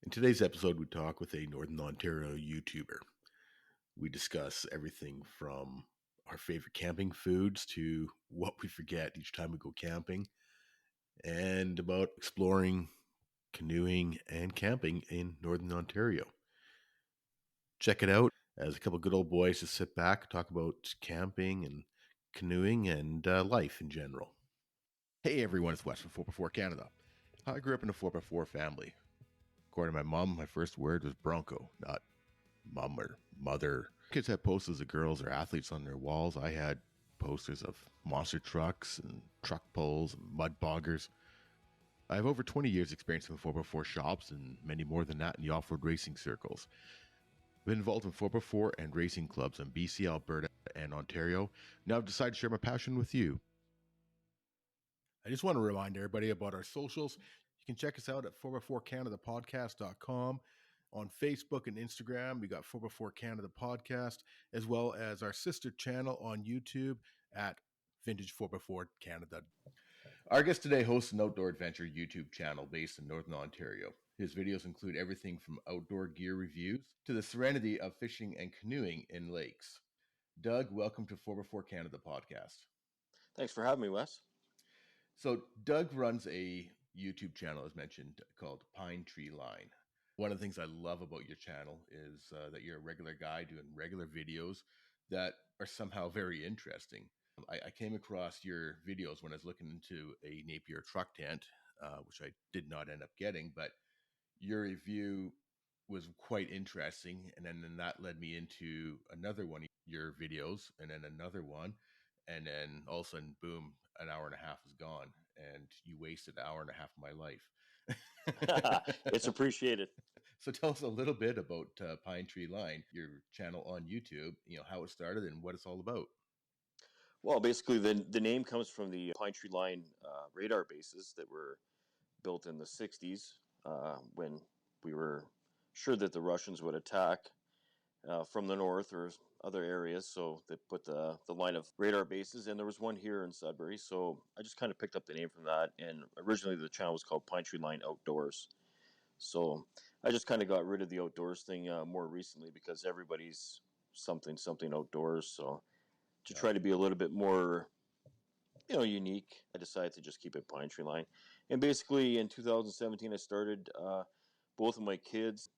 In today's episode, we talk with a Northern Ontario YouTuber. We discuss everything from our favorite camping foods to what we forget each time we go camping, and about exploring canoeing and camping in Northern Ontario. Check it out as a couple of good old boys just sit back, talk about camping and canoeing and life in general. Hey everyone, it's Wes from 4x4 Canada. I grew up in a 4x4 family. According to my mom, my first word was Bronco, not mum or mother. Kids had posters of girls or athletes on their walls. I had posters of monster trucks and truck pulls and mud boggers. I have over 20 years experience in 4x4 shops and many more than that in the off-road racing circles. I've been involved in 4x4 and racing clubs in BC, Alberta, and Ontario. Now I've decided to share my passion with you. I just want to remind everybody about our socials. You can check us out at 4x4canadapodcast.com. On Facebook and Instagram, we got 4x4 Canada Podcast, as well as our sister channel on YouTube at Vintage 4x4 Canada. Our guest today hosts an outdoor adventure YouTube channel based in Northern Ontario. His videos include everything from outdoor gear reviews to the serenity of fishing and canoeing in lakes. Doug, welcome to 4x4 Canada Podcast. Thanks for having me, Wes. So Doug runs a YouTube channel, as mentioned, called Pinetree Line. One of the things I love about your channel is that you're a regular guy doing regular videos that are somehow very interesting. I came across your videos when I was looking into a Napier truck tent, which I did not end up getting, but your review was quite interesting. And then that led me into another one of your videos and then another one. And then all of a sudden, boom, an hour and a half is gone. And you wasted an hour and a half of my life. It's appreciated. So tell us a little bit about Pinetree Line, your channel on YouTube, how it started and what it's all about. Well, basically, the name comes from the Pinetree Line radar bases that were built in the 60s when we were sure that the Russians would attack from the north or other areas. So they put the line of radar bases, and there was one here in Sudbury. So I just kind of picked up the name from that. And originally the channel was called Pinetree Line Outdoors. So I just kind of got rid of the outdoors thing more recently because everybody's something outdoors. So to try to be a little bit more, unique, I decided to just keep it Pinetree Line. And basically in 2017, I started, both of my kids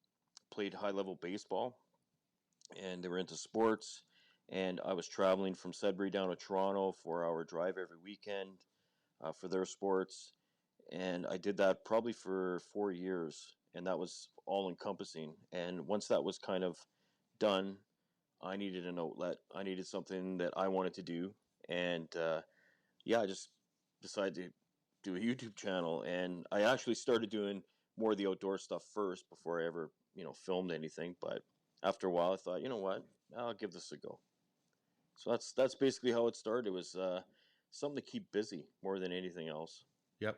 played high-level baseball, and they were into sports. And I was traveling from Sudbury down to Toronto, 4-hour drive every weekend for their sports. And I did that probably for 4 years, and that was all encompassing. And once that was kind of done, I needed an outlet. I needed something that I wanted to do. And I just decided to do a YouTube channel. And I actually started doing more of the outdoor stuff first before I ever, filmed anything. But after a while, I thought, you know what, I'll give this a go. So that's basically how it started. It was something to keep busy more than anything else. Yep.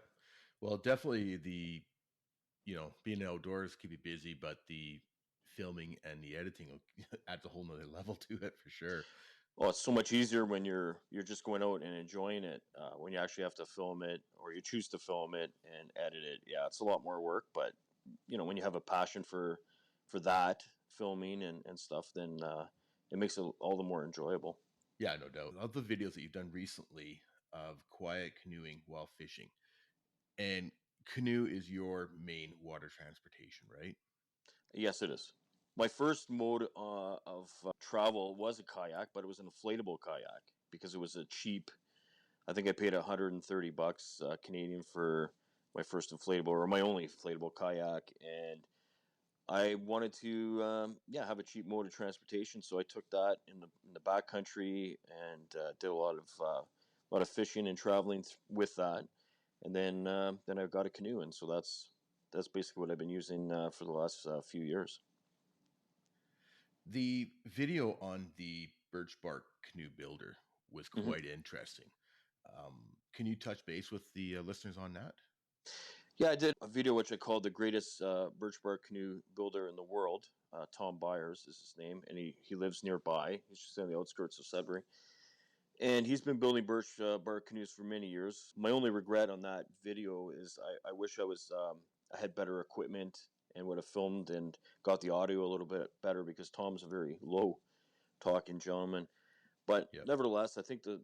Well, definitely being outdoors keep you busy, but the filming and the editing adds a whole nother level to it for sure. Well, it's so much easier when you're just going out and enjoying it. When you actually have to film it, or you choose to film it and edit it, yeah, it's a lot more work. But when you have a passion for that filming and stuff, then it makes it all the more enjoyable. Yeah, no doubt. Of the videos that you've done recently of quiet canoeing while fishing, and canoe is your main water transportation, right? Yes, it is. My first mode of travel was a kayak, but it was an inflatable kayak because it was a cheap. I think I paid $130 Canadian for my first inflatable, or my only inflatable kayak, and I wanted to have a cheap mode of transportation, so I took that in the backcountry and did a lot of fishing and traveling with that, and then I got a canoe, and so that's basically what I've been using for the last few years. The video on the birch bark canoe builder was quite interesting. Can you touch base with the listeners on that? Yeah, I did a video which I called the greatest birch bark canoe builder in the world. Tom Byers is his name, and he lives nearby. He's just on the outskirts of Sudbury. And he's been building birch bark canoes for many years. My only regret on that video is I wish I had better equipment and would have filmed and got the audio a little bit better, because Tom's a very low talking gentleman. But Yep. nevertheless, I think the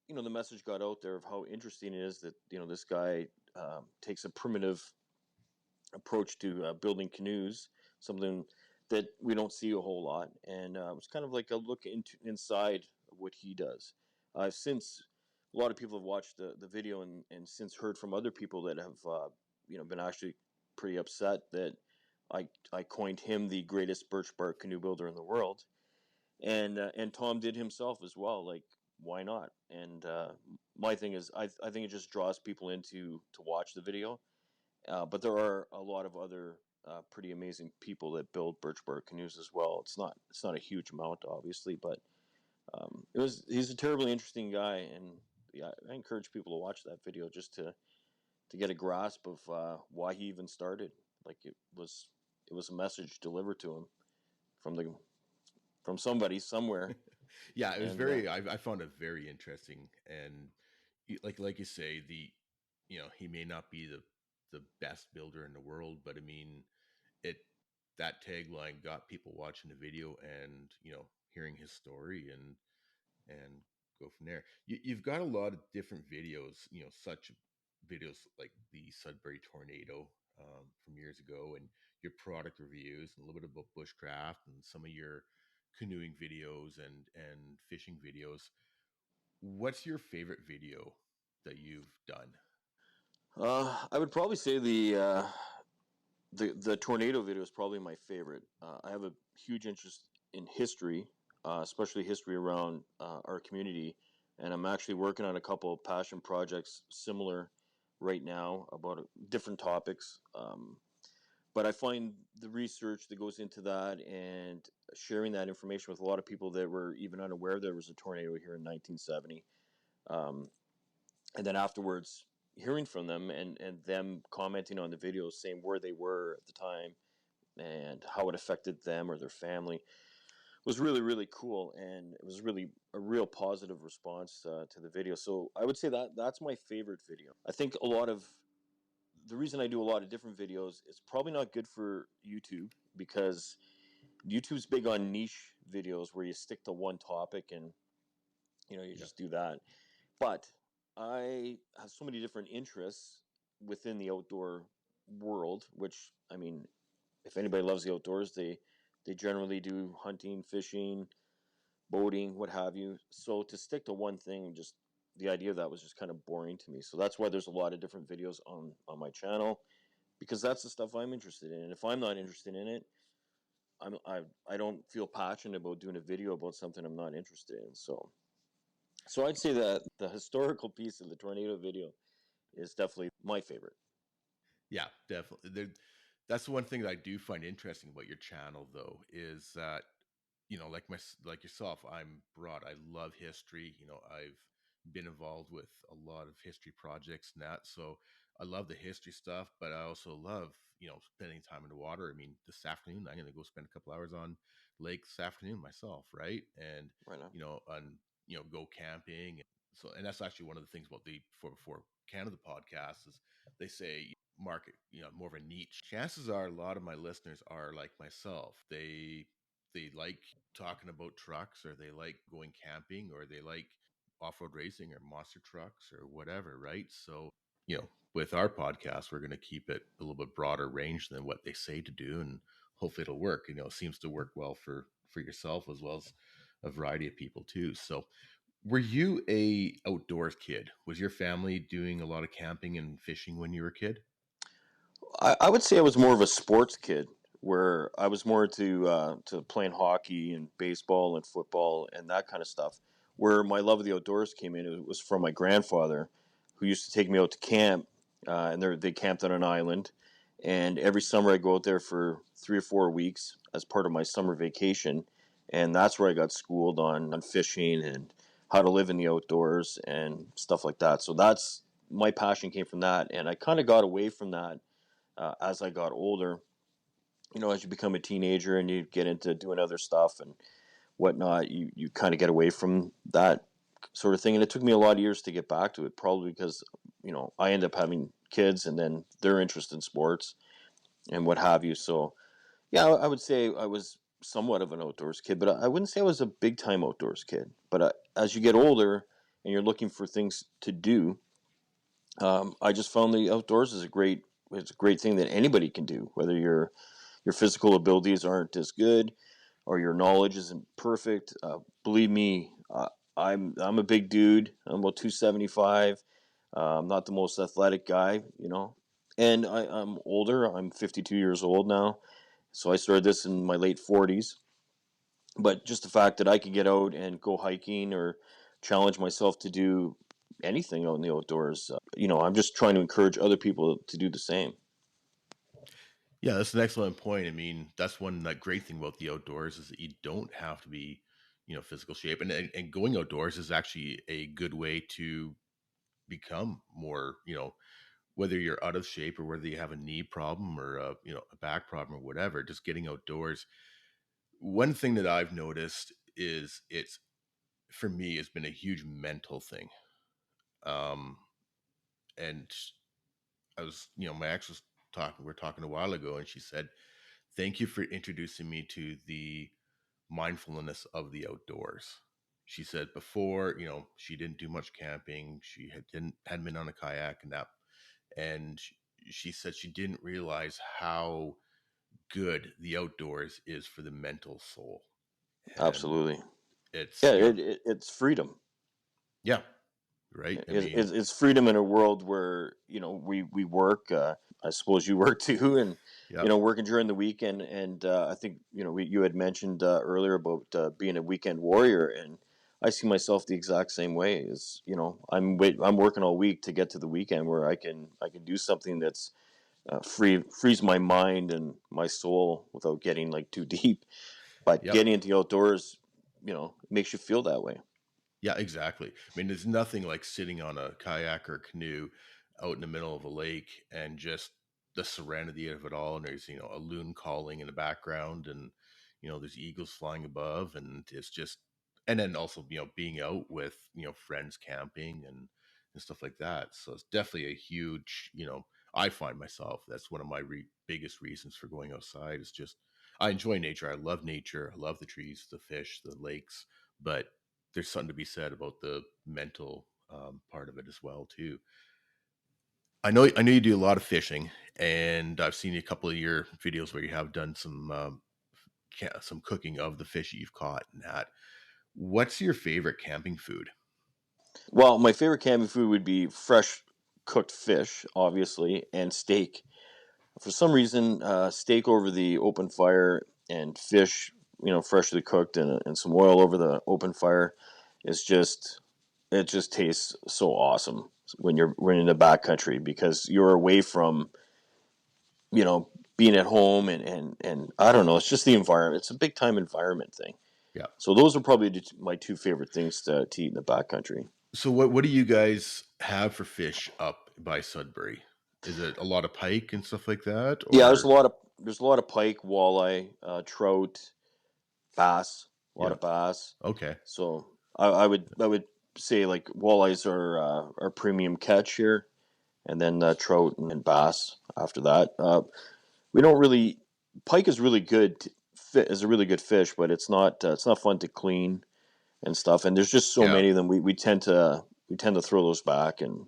message got out there of how interesting it is that this guy takes a primitive approach to building canoes, something that we don't see a whole lot, and it was kind of like a look inside of what he does. Since a lot of people have watched the video, and since heard from other people that have been actually pretty upset that I coined him the greatest birch bark canoe builder in the world, and Tom did himself as well. Like, why not? And my thing is, I think it just draws people into to watch the video. But there are a lot of other pretty amazing people that build birch bark canoes as well. It's not a huge amount, obviously, but he's a terribly interesting guy, and yeah, I encourage people to watch that video just to get a grasp of why he even started. Like, it was a message delivered to him from the from somebody somewhere, Yeah, it was and very. I found it very interesting, and like you say, he may not be the best builder in the world, but I mean, it that tagline got people watching the video and hearing his story and go from there. You've got a lot of different videos, such videos like the Sudbury tornado from years ago, and your product reviews, and a little bit about bushcraft, and some of your canoeing videos and fishing videos. What's your favorite video that you've done? I would probably say the tornado video is probably my favorite. I have a huge interest in history, especially history around our community, and I'm actually working on a couple of passion projects similar right now about different topics. But I find the research that goes into that and sharing that information with a lot of people that were even unaware there was a tornado here in 1970, um, and then afterwards hearing from them and them commenting on the videos, saying where they were at the time and how it affected them or their family, was really, really cool. And it was really a real positive response to the video. So I would say that that's my favorite video. I think a lot of the reason I do a lot of different videos is probably not good for YouTube, because YouTube's big on niche videos where you stick to one topic and you Yep. just do that. But I have so many different interests within the outdoor world, which, I mean, if anybody loves the outdoors, they generally do hunting, fishing, boating, what have you. So to stick to one thing, just the idea of that was just kind of boring to me. So that's why there's a lot of different videos on my channel, because that's the stuff I'm interested in. And if I'm not interested in it, I don't feel passionate about doing a video about something I'm not interested in. So I'd say that the historical piece of the tornado video is definitely my favorite. Yeah, definitely. That's the one thing that I do find interesting about your channel, though, is that like yourself, I'm broad. I love history. I've been involved with a lot of history projects and that, so I love the history stuff. But I also love spending time in the water. I mean, this afternoon I'm going to go spend a couple hours on lake this afternoon myself, right? And Right on. on go camping. And that's actually one of the things about the before Canada podcast is they say market more of a niche. Chances are a lot of my listeners are like myself. They like talking about trucks, or they like going camping, or they like off-road racing or monster trucks or whatever, right? So with our podcast we're going to keep it a little bit broader range than what they say to do, and hopefully it'll work. It seems to work well for yourself as well as a variety of people too. So were you a outdoors kid? Was your family doing a lot of camping and fishing when you were a kid? I would say I was more of a sports kid, where I was more to playing hockey and baseball and football and that kind of stuff. Where my love of the outdoors came in, it was from my grandfather, who used to take me out to camp, and they camped on an island, and every summer I go out there for 3 or 4 weeks as part of my summer vacation, and that's where I got schooled on fishing and how to live in the outdoors and stuff like that. So that's my passion came from that, and I kind of got away from that as I got older. As you become a teenager and you get into doing other stuff and whatnot, you kind of get away from that sort of thing. And it took me a lot of years to get back to it, probably because, I end up having kids and then their interest in sports. and what have you. So yeah, I would say I was somewhat of an outdoors kid, but I wouldn't say I was a big time outdoors kid. But as you get older and you're looking for things to do, I just found the outdoors is a great thing that anybody can do, whether your physical abilities aren't as good or your knowledge isn't perfect. Believe me, I'm a big dude. I'm about 275. I'm not the most athletic guy, and I'm older. I'm 52 years old now, so I started this in my late 40s. But just the fact that I could get out and go hiking or challenge myself to do anything out in the outdoors, I'm just trying to encourage other people to do the same. Yeah, that's an excellent point. I mean, that's one that great thing about the outdoors is that you don't have to be, physical shape, and going outdoors is actually a good way to become more, whether you're out of shape or whether you have a knee problem or a back problem or whatever. Just getting outdoors. One thing that I've noticed is it's for me has been a huge mental thing. Um, and I was, my ex was talking. We are talking a while ago, and she said, "Thank you for introducing me to the mindfulness of the outdoors." She said before, she didn't do much camping. She hadn't been on a kayak and that, and she said she didn't realize how good the outdoors is for the mental soul. And Absolutely. it's, Yeah, it's freedom. yeah, right. I It's, mean, it's it's freedom in a world where we work. I suppose you work too, and yeah, working during the weekend. And I think you had mentioned earlier about being a weekend warrior, and I see myself the exact same way. Is I'm working all week to get to the weekend where I can do something that's frees my mind and my soul without getting like too deep. But yep. getting into the outdoors, makes you feel that way. Yeah, exactly. I mean, there's nothing like sitting on a kayak or canoe out in the middle of a lake and just the serenity of it all. And there's, a loon calling in the background and, there's eagles flying above. And it's just, and then also, being out with, friends camping and stuff like that. So it's definitely a huge, I find myself, that's one of my biggest reasons for going outside is just, I enjoy nature. I love nature. I love the trees, the fish, the lakes, but there's something to be said about the mental part of it as well too. I know you do a lot of fishing, and I've seen a couple of your videos where you have done some cooking of the fish that you've caught and that. What's your favorite camping food? Well, my favorite camping food would be fresh cooked fish, obviously, and steak. For some reason, steak over the open fire and fish, freshly cooked and some oil over the open fire is just it just tastes so awesome when in the backcountry because you're away from being at home and I don't know. It's just the environment. It's a big time environment thing. Yeah. So those are probably my two favorite things to eat in the backcountry. So what do you guys have for fish up by Sudbury? Is it a lot of pike and stuff like that, Yeah, or there's a lot of pike, walleye, trout, bass, a lot yeah? of bass. Okay. So I would say like walleyes are our premium catch here, and then trout and bass after that. We don't really pike is really good. Is a really good fish, but it's not fun to clean and stuff. And there's just so Yeah. many of them. We tend to throw those back and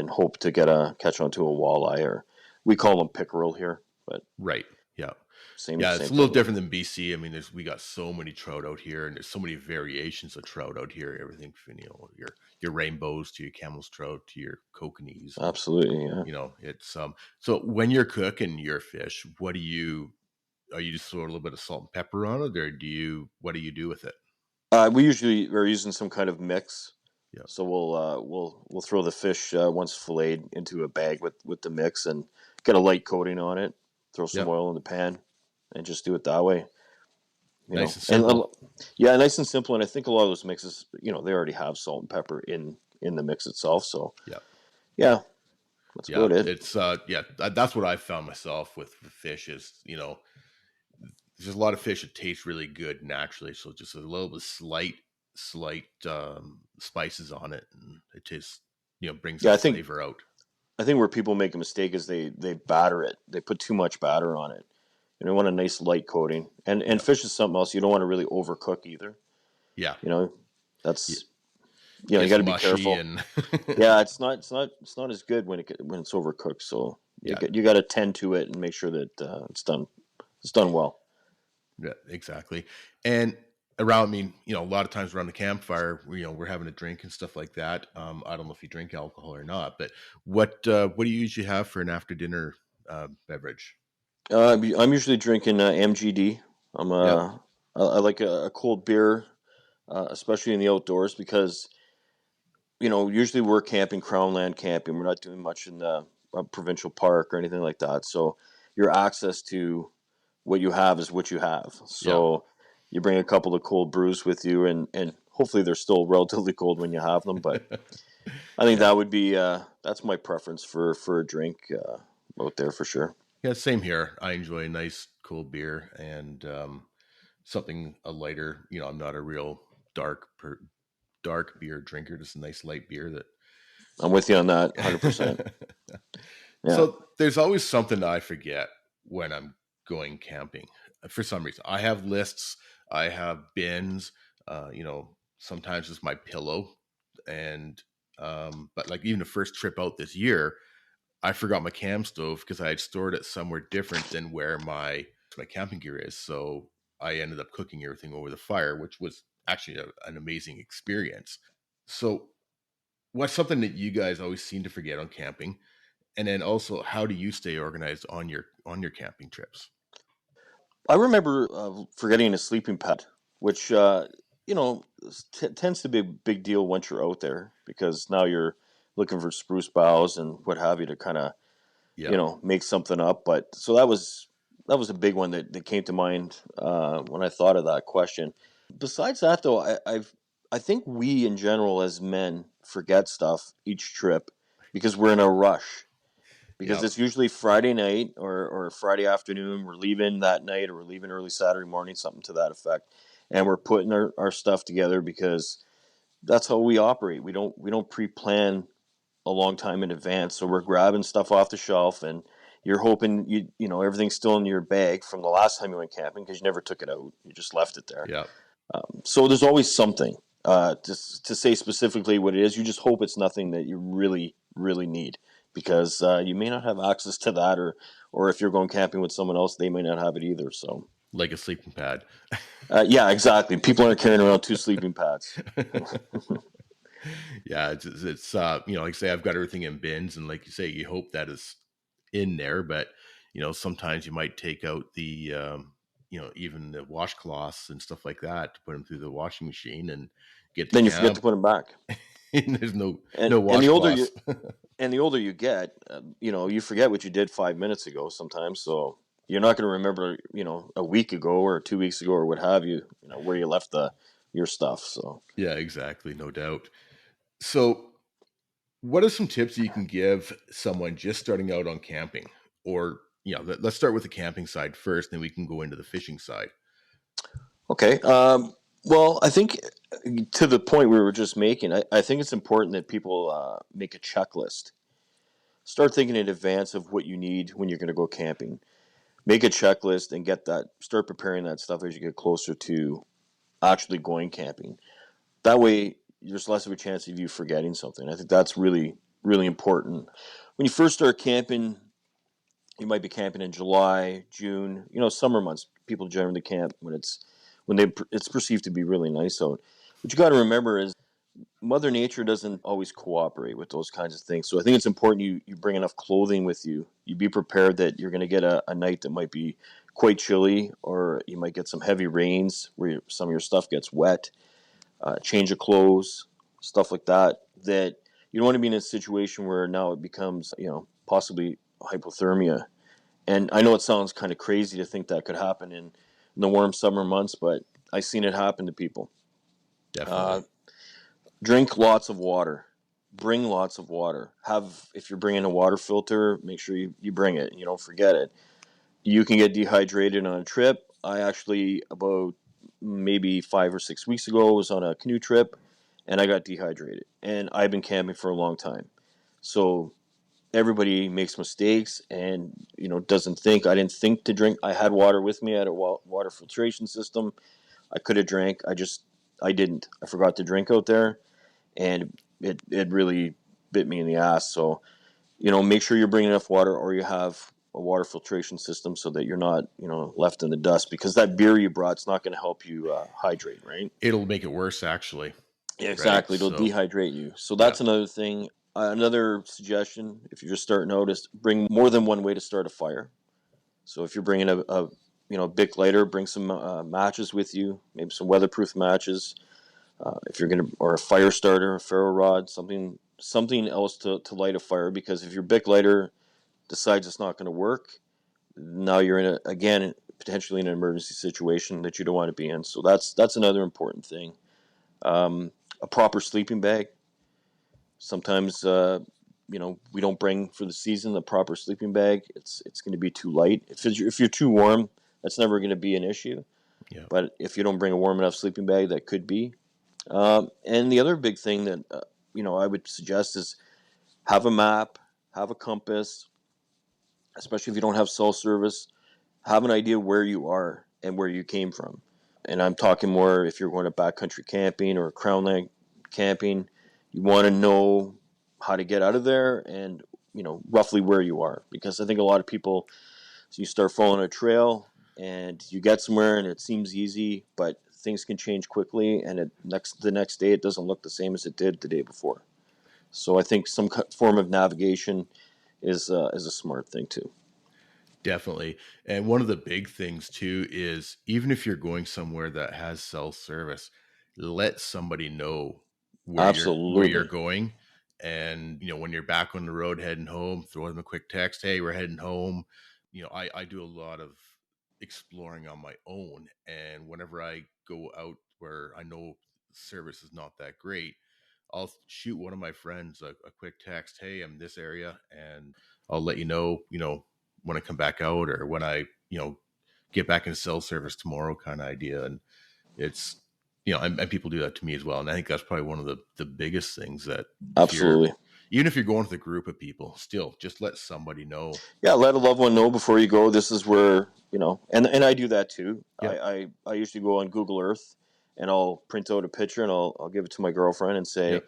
hope to get a catch onto a walleye or we call them pickerel here, but Right. Yeah. same Yeah, same it's a little thing. different than BC. I mean, we got so many trout out here, and there's so many variations of trout out here. Everything from your rainbows to your camel's trout to your kokanees, and Absolutely, yeah. it's So when you're cooking your fish, what do you are you just throw a little bit of salt and pepper on it, or what do you do with it? We usually are using some kind of mix, Yeah, so we'll throw the fish once filleted into a bag with the mix and get a light coating on it. Throw some yeah, oil in the pan and just do it that way. nice and And simple. yeah, nice and simple. And I think a lot of those mixes, they already have salt and pepper in the mix itself. So Yeah, yeah, that's yeah, about it. it's that's what I found myself with fish is there's a lot of fish that taste really good naturally, so just a little bit slight spices on it, and it tastes brings Yeah, that I think flavor out. I think where people make a mistake is they batter it. They put too much batter on it. You know, you want a nice light coating. And Yeah. fish is something else. You don't want to really overcook either. Yeah. You know, Yeah. that's you Gets got to be mushy careful. and Yeah, it's not as good when it's overcooked. So yeah. you got to tend to it and make sure that it's done well. Yeah, exactly. And around, I mean, a lot of times around the campfire, we're having a drink and stuff like that. I don't know if you drink alcohol or not, but what do you usually have for an after dinner beverage? I'm usually drinking MGD. I'm Yep. I like a cold beer, especially in the outdoors because usually we're camping, Crownland camping. We're not doing much in the provincial park or anything like that. So your access to what you have is what you have. Yeah. So you bring a couple of cold brews with you, and hopefully they're still relatively cold when you have them. But I think Yeah. that would be that's my preference for a drink out there for sure. Yeah. Same here. I enjoy a nice cold beer and something a lighter. I'm not a real dark beer drinker. Just a nice light beer I'm with you on that, 100%. that. Yeah. So there's always something that I forget when I'm going camping. For some reason, I have lists, I have bins. Sometimes it's my pillow, and but like even the first trip out this year, I forgot my cam stove because I had stored it somewhere different than where my camping gear is. So I ended up cooking everything over the fire, which was actually an amazing experience. So, what's something that you guys always seem to forget on camping? And then also, how do you stay organized on your camping trips? I remember forgetting a sleeping pad, which tends to be a big deal once you're out there because now you're looking for spruce boughs and what have you to kind of Yeah, make something up. But so that was a big one that came to mind when I thought of that question. Besides that, though, I think we in general as men forget stuff each trip because we're in a rush. Because yeah, it's usually Friday night or Friday afternoon. We're leaving that night or we're leaving early Saturday morning, something to that effect. And we're putting our stuff together because that's how we operate. We don't pre-plan a long time in advance. So we're grabbing stuff off the shelf and you're hoping everything's still in your bag from the last time you went camping because you never took it out. You just left it there. yeah. So there's always something. To say specifically what it is, you just hope it's nothing that you really, really need because you may not have access to that, or if you're going camping with someone else, they may not have it either. So, Like a sleeping pad. yeah, exactly. People aren't carrying around two sleeping pads. Yeah, it's like I say, I've got everything in bins, and like you say, you hope that is in there, but sometimes you might take out the even the washcloths and stuff like that to put them through the washing machine and get to Then you forget camp, to put them back. and there's no And no and the older you washcloths. and the older you get, you forget what you did 5 minutes ago sometimes. So you're not going to remember, a week ago or 2 weeks ago or what have you, where you left your stuff. So Yeah, exactly, no doubt. So, what are some tips you can give someone just starting out on camping? Or, let's start with the camping side first, then we can go into the fishing side. okay, well, I think to the point we were just making, I think it's important that people make a checklist. Start thinking in advance of what you need when you're going to go camping. Make a checklist and get that. Start preparing that stuff as you get closer to actually going camping. That way, there's less of a chance of you forgetting something. I think that's really, really important. When you first start camping, you might be camping in July, June, summer months. People generally camp it's perceived to be really nice out. What you got to remember is Mother Nature doesn't always cooperate with those kinds of things. So I think it's important you bring enough clothing with you. You be prepared that you're going to get a night that might be quite chilly, or you might get some heavy rains where some of your stuff gets wet. Change of clothes, stuff like that. That you don't want to be in a situation where now it becomes, possibly hypothermia. And I know it sounds kind of crazy to think that could happen in the warm summer months, but I've seen it happen to people. Uh, Definitely. Drink lots of water. Bring lots of water. If you're bringing a water filter, make sure you bring it and you don't forget it. You can get dehydrated on a trip. I actually, about maybe 5 or 6 weeks ago, was on a canoe trip and I got dehydrated. And I've been camping for a long time. So everybody makes mistakes and, doesn't think. I didn't think to drink. I had water with me. I had a water filtration system. I could have drank. I didn't. I forgot to drink out there, and it really bit me in the ass. So, make sure you're bringing enough water, or you have a water filtration system so that you're not, left in the dust, because that beer you brought's not going to help you hydrate, right? It'll make it worse, actually. Yeah, Right. exactly. It'll So, dehydrate you. So yeah. that's another thing. Another suggestion, if you're just starting out, is bring more than one way to start a fire. So if you're bringing a Bic lighter, bring some matches with you, maybe some weatherproof matches. If you're gonna, or a fire starter, a ferro rod, something else to light a fire. Because if your Bic lighter decides it's not going to work, now you're again potentially in an emergency situation that you don't want to be in. So that's another important thing. A proper sleeping bag. Sometimes we don't bring for the season the proper sleeping bag. It's going to be too light. If you're too warm, that's never going to be an issue. Yeah. But if you don't bring a warm enough sleeping bag, that could be. And the other big thing that I would suggest is have a map, have a compass, especially if you don't have cell service. Have an idea where you are and where you came from. And I'm talking more if you're going to backcountry camping or crownland camping. You want to know how to get out of there and roughly where you are, because I think a lot of people, so you start following a trail and you get somewhere and it seems easy, but things can change quickly, and the next day it doesn't look the same as it did the day before. So I think some form of navigation is a smart thing too. Definitely. And one of the big things too is, even if you're going somewhere that has cell service, let somebody know where you're Absolutely. going. And when you're back on the road heading home, throw them a quick text, "Hey, we're heading home." I do a lot of exploring on my own, and whenever I go out where I know service is not that great, I'll shoot one of my friends a quick text, "Hey, I'm in this area, and I'll let you know, when I come back out, or when I, get back in cell service tomorrow," kind of idea. And it's, and people do that to me as well. And I think that's probably one of the biggest things, that Absolutely. even if you're going with a group of people, still just let somebody know. Yeah, let a loved one know before you go. This is where, and I do that too. Yep. I usually go on Google Earth and I'll print out a picture and I'll give it to my girlfriend and say, Yep.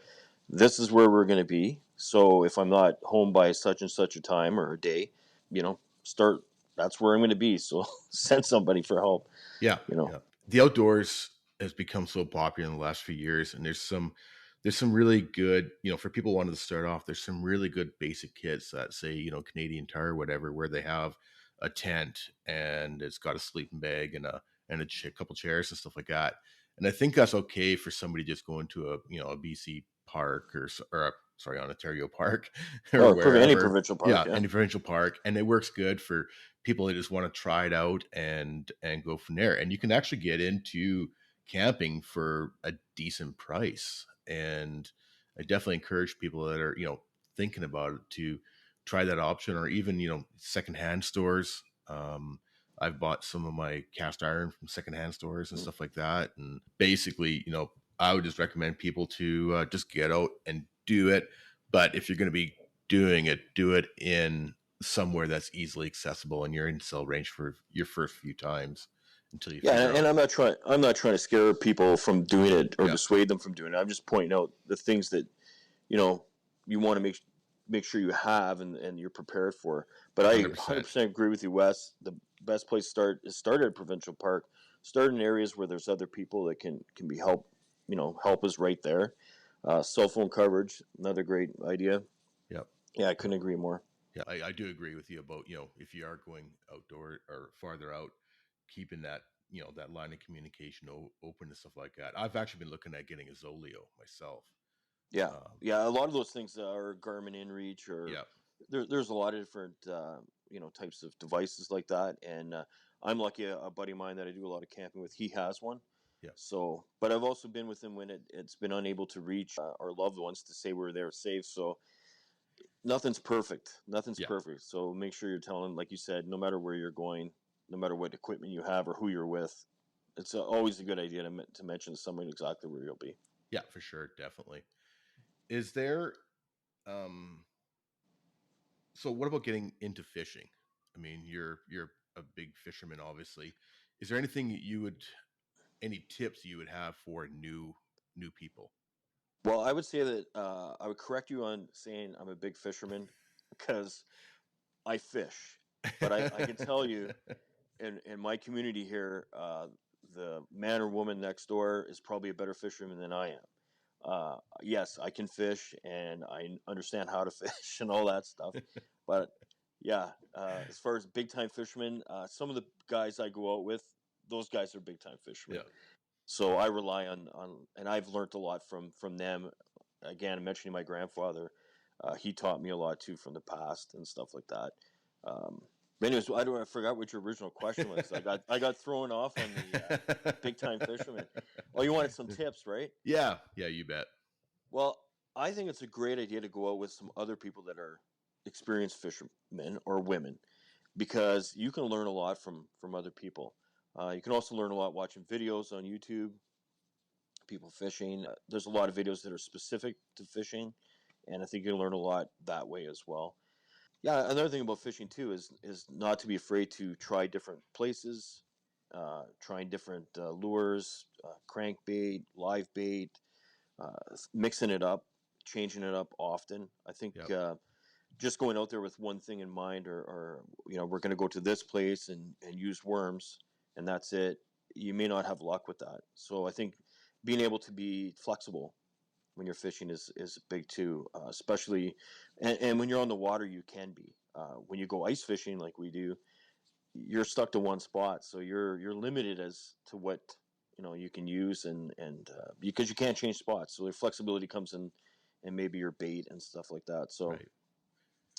this is where we're going to be. So if I'm not home by such and such a time or a day, start. That's where I'm going to be. So send somebody for help. Yeah. You know. Yeah. The outdoors has become so popular in the last few years, and there's some really good, for people wanting to start off, there's some really good basic kits that say, Canadian Tire or whatever, where they have a tent and it's got a sleeping bag and a couple chairs and stuff like that. And I think that's okay for somebody just going to a BC park, sorry, Ontario park or Oh, any wherever. provincial park. Yeah, Yeah. any provincial park, and it works good for people that just want to try it out and go from there. And you can actually get into camping for a decent price. And I definitely encourage people that are, thinking about it, to try that option, or even, secondhand stores. I've bought some of my cast iron from secondhand stores and stuff like that. And basically, I would just recommend people to just get out and do it. But if you're going to be doing it, do it in somewhere that's easily accessible and you're in cell range for your first few times until you Yeah, figure and out. I'm not trying to scare people from doing it or Yeah, dissuade them from doing it. I'm just pointing out the things that you know you want to make sure you have and you're prepared for. But I 100%. 100% agree with you, Wes. The best place to start at a provincial park. Start in areas where there's other people that can be help. Help is right there. Cell phone coverage, another great idea. Yep. Yeah, I Yep. couldn't agree more. Yeah, I do agree with you about, if you are going outdoor or farther out, keeping that line of communication open and stuff like that. I've actually been looking at getting a Zoleo myself. Yeah, Um, yeah. A lot of those things are Garmin InReach, or yeah. there's a lot of different types of devices like that. And I'm lucky. A buddy of mine that I do a lot of camping with, he has one. Yeah. So, but I've also been with him when it's been unable to reach our loved ones to say we're there safe. So nothing's perfect. Nothing's Yeah. perfect. So make sure you're telling, like you said, no matter where you're going, no matter what equipment you have or who you're with, it's always a good idea to mention to someone exactly where you'll be. Yeah, for sure. Definitely. Is there, um, So what about getting into fishing? I mean, you're a big fisherman, obviously. Is there anything you would any tips you would have for new people? Well, I would say that I would correct you on saying I'm a big fisherman because I fish. But I can tell you in my community here, the man or woman next door is probably a better fisherman than I am. Yes, I can fish and I understand how to fish and all that stuff. But yeah, as far as big time fishermen, some of the guys I go out with, those guys are big time fishermen. Yeah. So I rely on, and I've learned a lot from them. Again, mentioning my grandfather, he taught me a lot too from the past and stuff like that. Um, but anyways, I forgot what your original question was. I got thrown off on the big time fisherman. Oh, you wanted some tips, right? Yeah, yeah, you bet. Well, I think it's a great idea to go out with some other people that are experienced fishermen or women because you can learn a lot from other people. You can also learn a lot watching videos on YouTube, people fishing. There's a lot of videos that are specific to fishing, and I think you can learn a lot that way as well. Yeah, another thing about fishing too is not to be afraid to try different places, trying different lures, crankbait, live bait, mixing it up, changing it up often. I think Yep. just going out there with one thing in mind, or we're going to go to this place and use worms, and that's it. You may not have luck with that. So I think being able to be flexible when you're fishing is big too, especially and when you're on the water, you can be. When you go ice fishing like we do, you're stuck to one spot, so you're limited as to what you can use and because you can't change spots, so your flexibility comes in, and maybe your bait and stuff like that. So Right.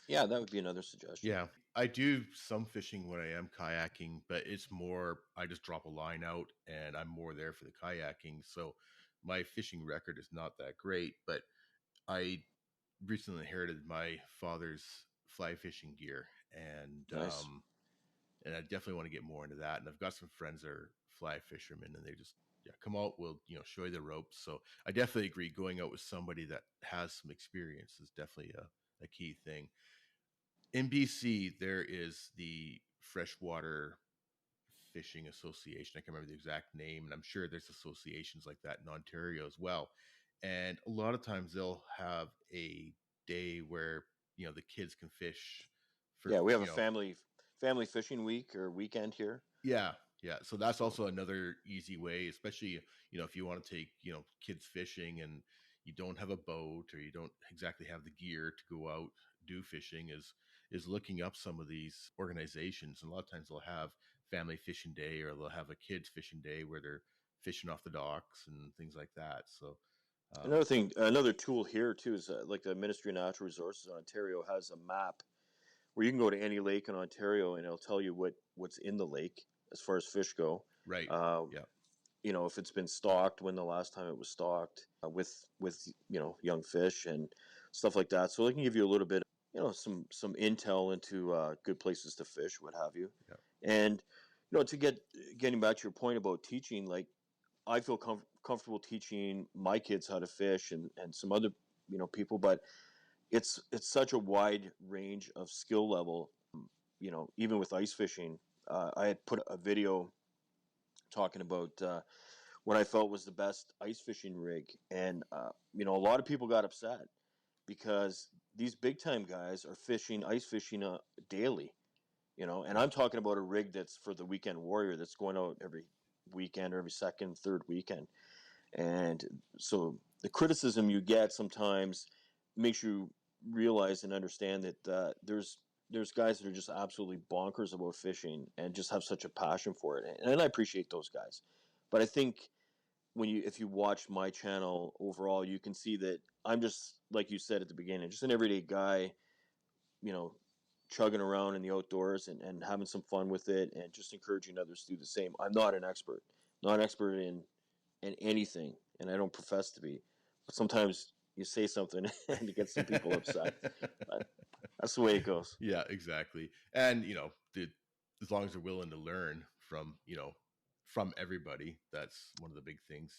yeah, that would be another suggestion. Yeah. I do some fishing when I am kayaking, but it's more I just drop a line out and I'm more there for the kayaking. So my fishing record is not that great, but I recently inherited my father's fly fishing gear, Nice. and I definitely want to get more into that. And I've got some friends that are fly fishermen, and they just yeah come out. We'll show you the ropes. So I definitely agree. Going out with somebody that has some experience is definitely a key thing. In BC, there is the Freshwater Fishing Association. I can't remember the exact name, and I'm sure there's associations like that in Ontario as well. And a lot of times they'll have a day where the kids can fish for Yeah, we have a family fishing week or weekend here. yeah, yeah. So that's So also another easy way, especially if you want to take kids fishing and you don't have a boat or you don't exactly have the gear to go out do fishing is looking up some of these organizations, and a lot of times they'll have family fishing day or they'll have a kids fishing day where they're fishing off the docks and things like that. So another um, thing, another tool here too is like the Ministry of Natural Resources in Ontario has a map where you can go to any lake in Ontario and it'll tell you what's in the lake as far as fish go. right, Uh, yeah, if it's been stocked, when the last time it was stocked, with young fish and stuff like that. So they can give you a little bit, some intel into good places to fish, what have you. yeah, And to getting back to your point about teaching, like I feel comfortable teaching my kids how to fish and some other people, but it's such a wide range of skill level. Even with ice fishing, I had put a video talking about what I felt was the best ice fishing rig, and a lot of people got upset because these big time guys are fishing ice fishing daily. And yeah. I'm talking about a rig that's for the weekend warrior that's going out every weekend or every second, third weekend. And so the criticism you get sometimes makes you realize and understand that there's guys that are just absolutely bonkers about fishing and just have such a passion for it, and I appreciate those guys. But I think if you watch my channel overall, you can see that I'm just like you said at the beginning, just an everyday guy, you know, chugging around in the outdoors and having some fun with it, and just encouraging others to do the same. I'm not an expert, not an expert in anything, and I don't profess to be. But sometimes you say something and it gets some people upset. But that's the way it goes. Yeah, exactly. And as long as they're willing to learn from from everybody, that's one of the big things,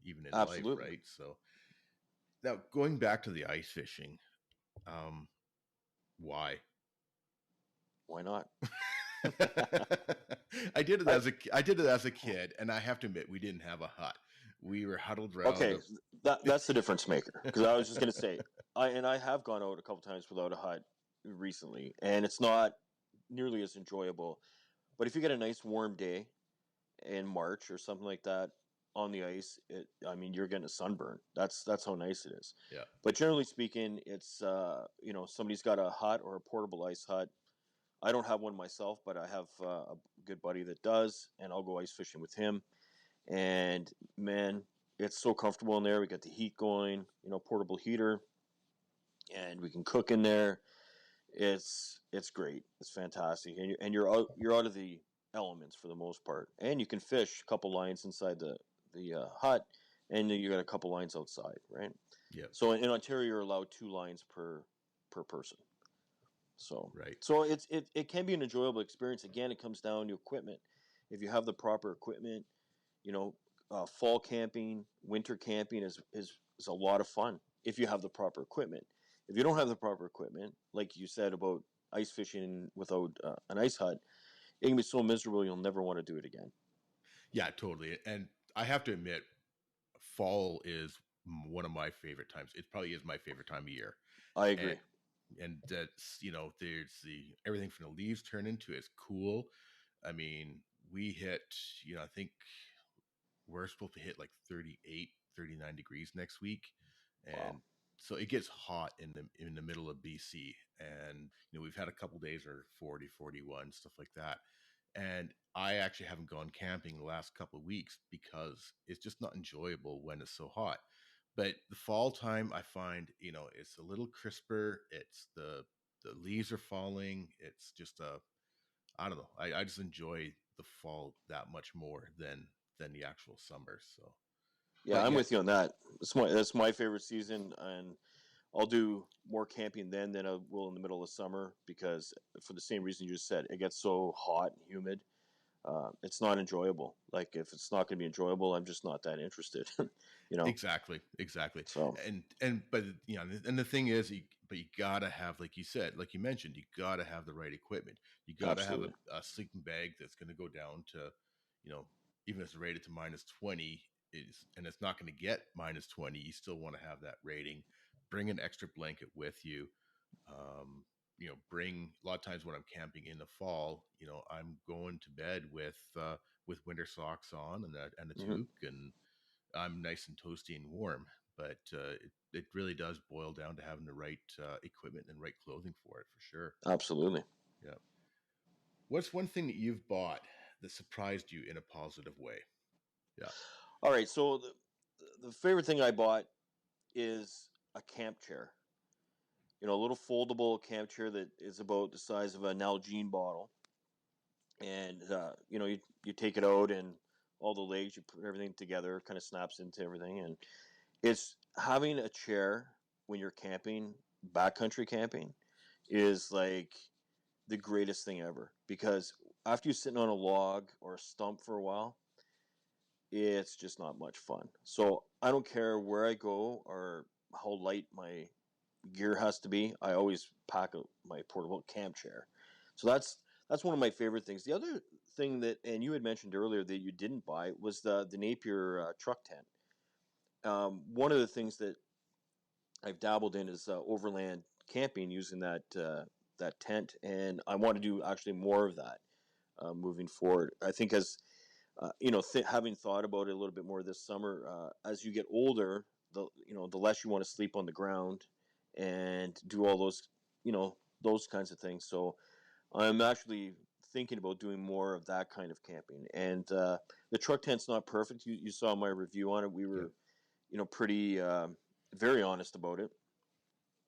even in life, Absolutely. right? So now going back to the ice fishing, um, why? Why not? I, I did it as a kid, and I have to admit we didn't have a hut. We were huddled around okay, a that's the difference maker. Because I was just gonna say, I have gone out a couple times without a hut recently, and it's not nearly as enjoyable. But if you get a nice warm day in March or something like that on the ice, I mean, you're getting a sunburn. That's how nice it is. yeah. But generally speaking, it's somebody's got a hut or a portable ice hut. I don't have one myself, but I have a good buddy that does, and I'll go ice fishing with him. And man, it's so comfortable in there. We got the heat going, portable heater, and we can cook in there. It's great. It's fantastic, and you're out of the elements for the most part, and you can fish a couple lines inside the hut, and then you got a couple lines outside, right? Yeah. So in Ontario, you're allowed 2 lines per person. So Right. so it can be an enjoyable experience. Again, it comes down to equipment. If you have the proper equipment, you know, fall camping, winter camping is a lot of fun if you have the proper equipment. If you don't have the proper equipment, like you said about ice fishing without an ice hut, it can be so miserable you'll never want to do it again. Yeah, totally. And I have to admit, fall is one of my favorite times. It probably is my favorite time of year. I And agree. that's there's the everything from the leaves turn into it's cool. I mean, we hit, I think we're supposed to hit like 38, 39 degrees next week. Wow. And so it gets hot in the middle of BC. And we've had a couple days or 40, 41, stuff like that. And I actually haven't gone camping the last couple of weeks because it's just not enjoyable when it's so hot. But the fall time, I find, it's a little crisper. It's the leaves are falling. It's just I don't know. I just enjoy the fall that much more than the actual summer. So, Yeah, but I'm yeah, with you on that. That's my favorite season, and I'll do more camping then than I will in the middle of summer because for the same reason you just said, it gets so hot and humid. It's not enjoyable. Like if it's not going to be enjoyable, I'm just not that interested. you know. exactly. So And but and the thing is, but you gotta have, like you said, like you mentioned, you gotta have the right equipment. You gotta have absolutely. a sleeping bag that's gonna go down to, you know, even if it's rated to -20 is, and it's not gonna get -20. You still want to have that rating. Bring an extra blanket with you. Um, bring a lot of times when I'm camping in the fall, I'm going to bed with winter socks on and a Hmm. toque, and I'm nice and toasty and warm. But it really does boil down to having the right equipment and right clothing for it, for sure. Absolutely. Yeah. What's one thing that you've bought that surprised you in a positive way? Yeah. All right. So the favorite thing I bought is a camp chair. A little foldable camp chair that is about the size of an Nalgene bottle, and you take it out and all the legs, you put everything together, kind of snaps into everything, and it's having a chair when you're camping, backcountry camping, is like the greatest thing ever because after you're sitting on a log or a stump for a while, it's just not much fun. So I don't care where I go or how light my gear has to be. I always pack my portable camp chair. So that's one of my favorite things. The other thing that, and you had mentioned earlier that you didn't buy, was the Napier truck tent. One of the things that I've dabbled in is overland camping using that tent, and I want to do actually more of that moving forward. I think as having thought about it a little bit more this summer, as you get older, the less you want to sleep on the ground and do all those kinds of things. So I'm actually thinking about doing more of that kind of camping. And the truck tent's not perfect. You saw my review on it. We Yep. were pretty very honest about it,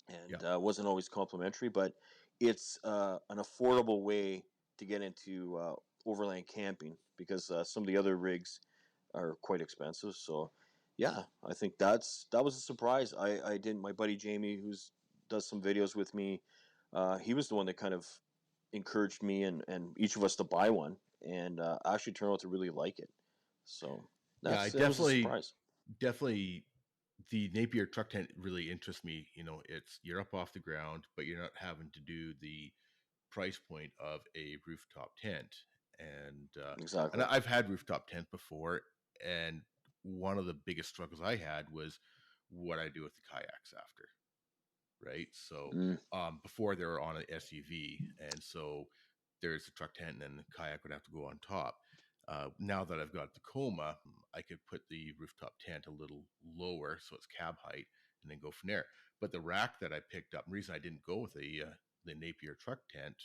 Yeah. and wasn't always complimentary, but it's an affordable way to get into overland camping because some of the other rigs are quite expensive. So, yeah, I think that was a surprise. I didn't. My buddy Jamie, who's does some videos with me, he was the one that kind of encouraged me and each of us to buy one, and actually turned out to really like it. So Yeah. I that was a surprise. definitely the Napier truck tent really interests me. It's you're up off the ground, but you're not having to do the price point of a rooftop tent. And Exactly. I've had rooftop tent before, and one of the biggest struggles I had was what I do with the kayaks after, right? So Mm, before they were on an SUV, and so there's a truck tent, and then the kayak would have to go on top. Now that I've got the Tacoma, I could put the rooftop tent a little lower, so it's cab height, and then go from there. But the rack that I picked up, the reason I didn't go with the Napier truck tent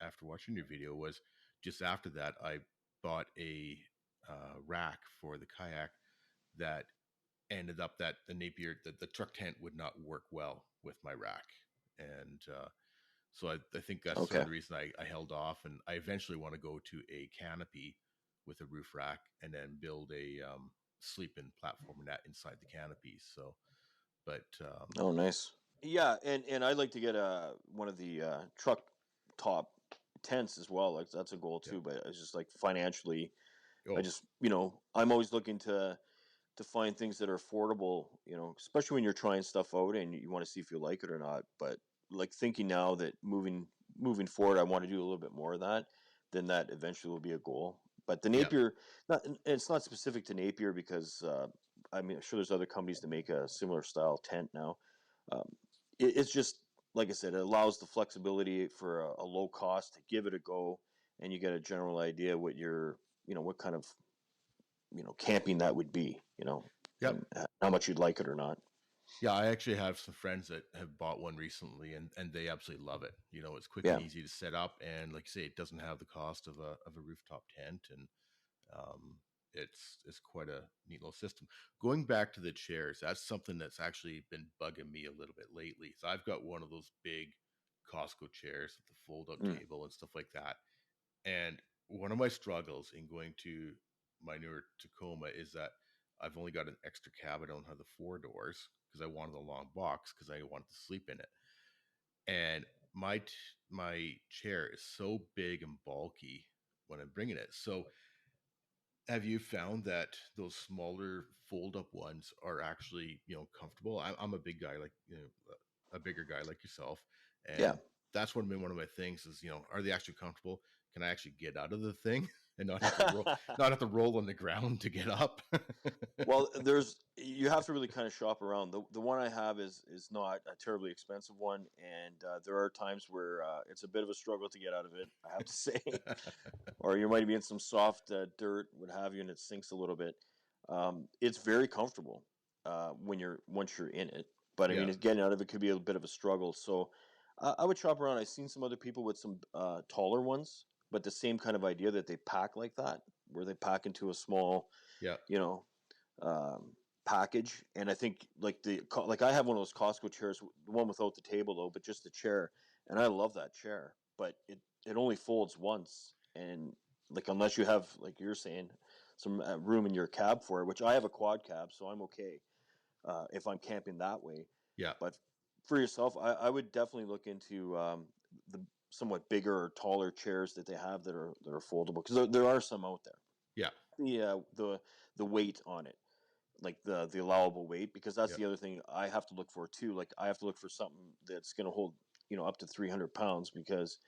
after watching your video was just after that I bought a rack for the kayak that ended up that the Napier the truck tent would not work well with my rack, and so I think that's sort of okay. the reason I held off, and I eventually want to go to a canopy with a roof rack and then build a sleep-in platform and that inside the canopy. So, but Oh, nice. Yeah, and I'd like to get one of the truck top tents as well. Like that's a goal yeah, too. But it's just like financially, I oh just I'm always looking to find things that are affordable. Especially when you're trying stuff out and you want to see if you like it or not. But like thinking now that moving forward, I want to do a little bit more of that. Then that eventually will be a goal. But the yeah, Napier, not and it's not specific to Napier because I mean, I'm sure there's other companies that make a similar style tent now. Um, it's just like I said, it allows the flexibility for a low cost to give it a go, and you get a general idea what what kind of camping that would be, yep. and how much you'd like it or not. Yeah, I actually have some friends that have bought one recently, and they absolutely love it. It's quick and Yeah. easy to set up, and like you say, it doesn't have the cost of a rooftop tent, and it's quite a neat little system. Going back to the chairs, that's something that's actually been bugging me a little bit lately. So I've got one of those big Costco chairs with the fold-out Mm. table and stuff like that. And one of my struggles in going to my newer Tacoma is that I've only got an extra cab. I don't have the four doors because I wanted a long box because I wanted to sleep in it. And my chair is so big and bulky when I'm bringing it. So have you found that those smaller fold-up ones are actually, comfortable? I'm a big guy, like a bigger guy like yourself, Yeah. and that's one of my things is, are they actually comfortable? Can I actually get out of the thing and not have to roll on the ground to get up? Well, you have to really kind of shop around. The one I have is not a terribly expensive one, and there are times where it's a bit of a struggle to get out of it. I have to say, or you might be in some soft dirt, what have you, and it sinks a little bit. It's very comfortable once you're in it, but I Yeah, mean, getting out of it could be a bit of a struggle. So I would shop around. I've seen some other people with some taller ones, but the same kind of idea that they pack like that, where they pack into a small, yeah, you know, um, package. And I think like I have one of those Costco chairs, the one without the table though, but just the chair, and I love that chair. But it only folds once, and like unless you have like you're saying some room in your cab for it, which I have a quad cab, so I'm okay if I'm camping that way. yeah, But for yourself, I would definitely look into the somewhat bigger or taller chairs that they have that are foldable because there are some out there. yeah, The weight on it, like the allowable weight, because that's yeah. the other thing I have to look for too. Like I have to look for something that's going to hold up to 300 pounds because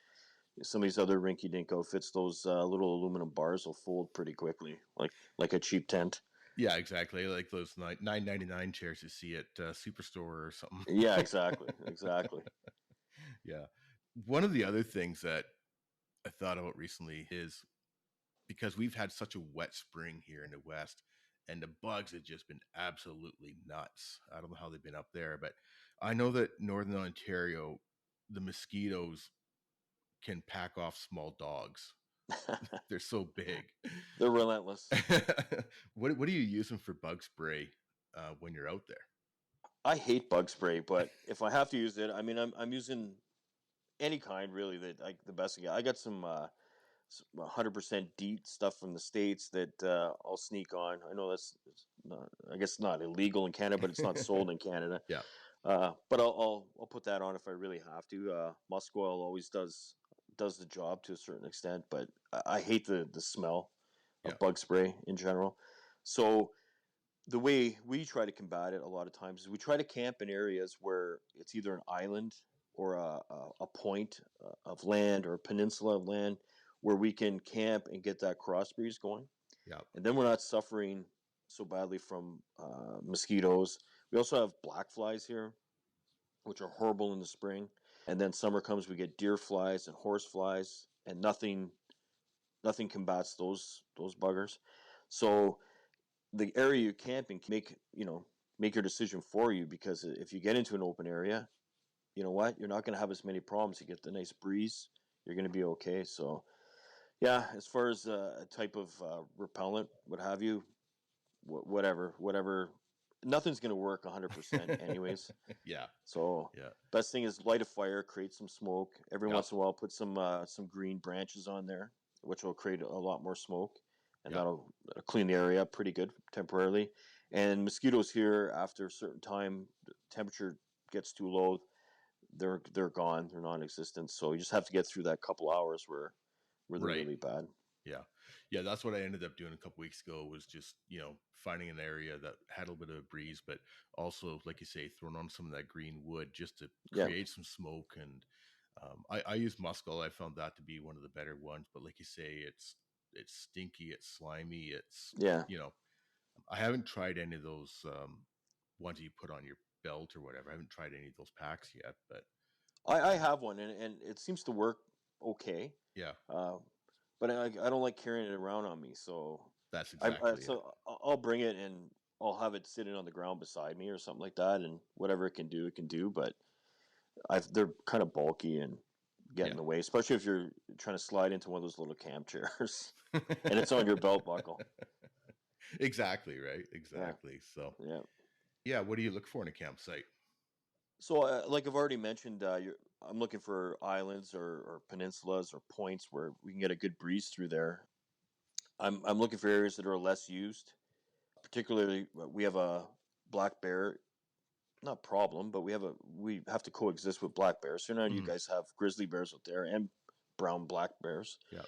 some of these other rinky dink outfits, those little aluminum bars will fold pretty quickly, like a cheap tent. Yeah, exactly. Like those 9.99 chairs you see at Superstore or something. Yeah, exactly, exactly. Yeah. One of the other things that I thought about recently is because we've had such a wet spring here in the West, and the bugs have just been absolutely nuts. I don't know how they've been up there, but I know that Northern Ontario, the mosquitoes can pack off small dogs. They're so big. They're relentless. What are you using for bug spray when you're out there? I hate bug spray, but if I have to use it, I mean, I'm using any kind really that the best I get. I got some 100% DEET stuff from the States that I'll sneak on. I know it's not, I guess not illegal in Canada, but it's not sold in Canada. Yeah, But I'll put that on if I really have to. Musk oil always does the job to a certain extent, but I hate the smell yeah, of bug spray in general. So the way we try to combat it a lot of times is we try to camp in areas where it's either an island or a point of land or a peninsula of land where we can camp and get that cross breeze going. Yeah. And then we're not suffering so badly from mosquitoes. We also have black flies here, which are horrible in the spring. And then summer comes, we get deer flies and horse flies, and nothing combats those buggers. So the area you're camping can make your decision for you, because if you get into an open area, you know what, you're not going to have as many problems. You get the nice breeze, you're going to be okay. So yeah, as far as a type of repellent, what have you, whatever, nothing's going to work 100% anyways. Yeah. So Yeah. best thing is light a fire, create some smoke. Every Yep. once in a while, put some green branches on there, which will create a lot more smoke, and Yep. that'll clean the area up pretty good temporarily. And mosquitoes here, after a certain time, the temperature gets too low, they're gone, they're non-existent. So you just have to get through that couple hours where they're Right. really bad. Yeah. Yeah. That's what I ended up doing a couple weeks ago, was just, finding an area that had a little bit of a breeze, but also, like you say, throwing on some of that green wood just to Yeah, create some smoke. And I use muskol. I found that to be one of the better ones. But like you say, it's stinky, it's slimy, yeah. you know, I haven't tried any of those ones you put on your belt or whatever. I haven't tried any of those packs yet, but I have one, and it seems to work okay. yeah, Uh, but I don't like carrying it around on me, so that's I exactly it. so I'll bring it, and I'll have it sitting on the ground beside me or something like that, and whatever it can do, it can do. But they're kind of bulky and get Yeah. in the way, especially if you're trying to slide into one of those little camp chairs and it's on your belt buckle. Exactly, right? Yeah, Exactly. So, yeah. yeah, what do you look for in a campsite? So, like I've already mentioned, I'm looking for islands or peninsulas or points where we can get a good breeze through there. I'm looking for areas that are less used. Particularly, we have a black bear, not problem, but we have to coexist with black bears. So now you Mhm. guys have grizzly bears out there and brown black bears. Yeah.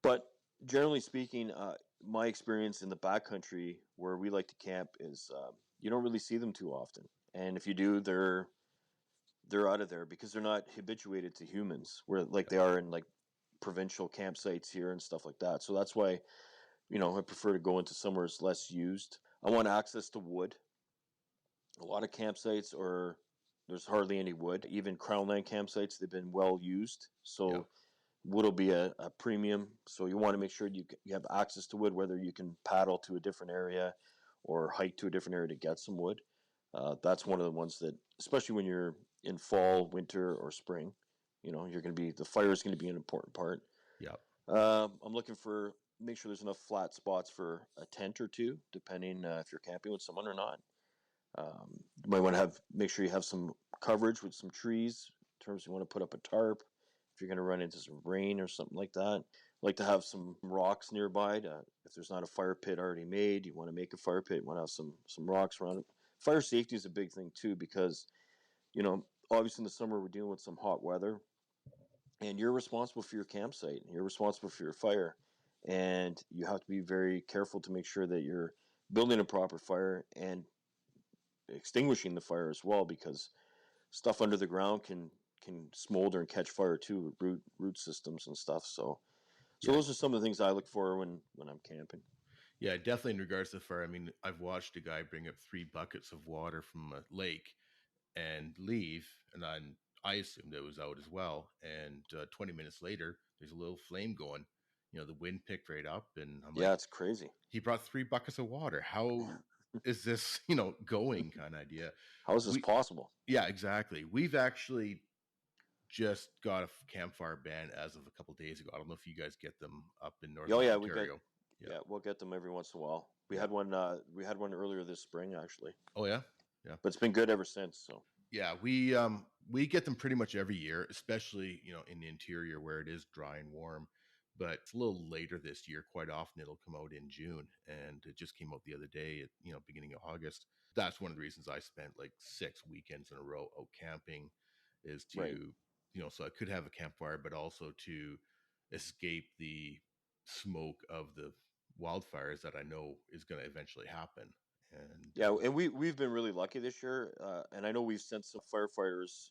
But generally speaking, my experience in the backcountry where we like to camp is you don't really see them too often, and if you do, they're out of there because they're not habituated to humans, where like Yeah. they are in like provincial campsites here and stuff like that. So that's why I prefer to go into somewhere that's less used. I want access to wood. A lot of campsites or there's hardly any wood. Even crownland campsites, they've been well used. Yeah. So wood will be a premium. So you want to make sure you have access to wood, whether you can paddle to a different area or hike to a different area to get some wood. That's one of the ones that, especially when you're in fall, winter, or spring, you're going to be, the fire is going to be an important part. Yeah. I'm looking for, make sure there's enough flat spots for a tent or two, depending if you're camping with someone or not. You might want to make sure you have some coverage with some trees. In terms, you want to put up a tarp if you're going to run into some rain or something like that. Like to have some rocks nearby. If there's not a fire pit already made, you want to make a fire pit. You want to have some rocks around it. Fire safety is a big thing too, because obviously in the summer we're dealing with some hot weather, and you're responsible for your campsite. You're responsible for your fire, and you have to be very careful to make sure that you're building a proper fire and extinguishing the fire as well, because stuff under the ground can smolder and catch fire too, root systems and stuff. So Yeah. those are some of the things I look for when I'm camping. Yeah, definitely in regards to fire. I mean, I've watched a guy bring up 3 buckets of water from a lake and leave, and then I assumed it was out as well. And 20 minutes later, there's a little flame going. The wind picked right up, and I'm Yeah, like, it's crazy. he brought 3 buckets of water. How is this, going? Kind of idea. How is this We, possible? yeah, exactly. We've actually just got a campfire ban as of a couple days ago. I don't know if you guys get them up in Oh northern yeah, Ontario. Yeah, yeah, we'll get them every once in a while. We yeah. had one. We had one earlier this spring actually, Oh yeah, yeah, but it's been good ever since. So yeah. We get them pretty much every year, especially in the interior where it is dry and warm. But it's a little later this year. Quite often it'll come out in June, and it just came out the other day at beginning of August. That's one of the reasons I spent like 6 weekends in a row out camping, is to right. so I could have a campfire, but also to escape the smoke of the wildfires that I know is going to eventually happen. And Yeah, and we've been really lucky this year, and I know we've sent some firefighters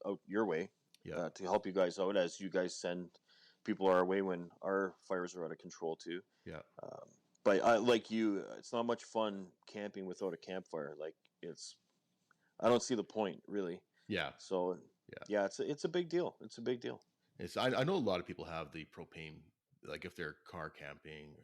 out your way yeah, to help you guys out, as you guys send people our way when our fires are out of control too. yeah, Um, but I, like you, it's not much fun camping without a campfire. Like it's, I don't see the point really. yeah, So yeah. yeah, it's a big deal. It's a big deal. I know a lot of people have the propane, like if they're car camping,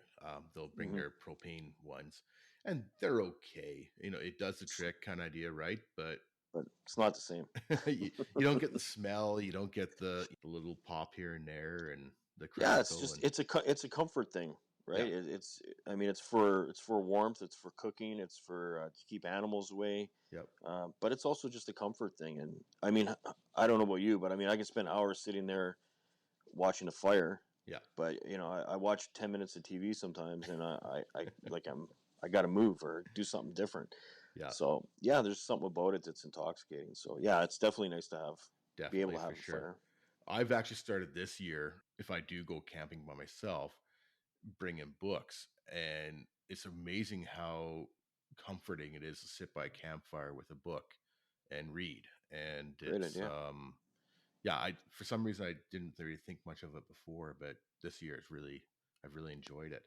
they'll bring Hmm. their propane ones, and they're okay. It does the trick kind of idea, right? But But it's not the same. you don't get the smell, you don't get the little pop here and there, and the Yeah, it's crackle, just and it's a comfort thing, right? yeah, It's I mean it's for warmth, it's for cooking, it's for to keep animals away, yep, but it's also just a comfort thing. And I mean, I don't know about you, but I mean, I can spend hours sitting there watching a fire, yeah, but I watch 10 minutes of TV sometimes, and I like I got to move or do something different. yeah, So yeah, there's something about it that's intoxicating. So yeah, it's definitely nice to be able definitely to have for a sure. fire. I've actually started this year, if I do go camping by myself, bring in books, and it's amazing how comforting it is to sit by a campfire with a book and read. And Great it's idea. yeah, I for some reason I didn't really think much of it before, but this year I've really enjoyed it.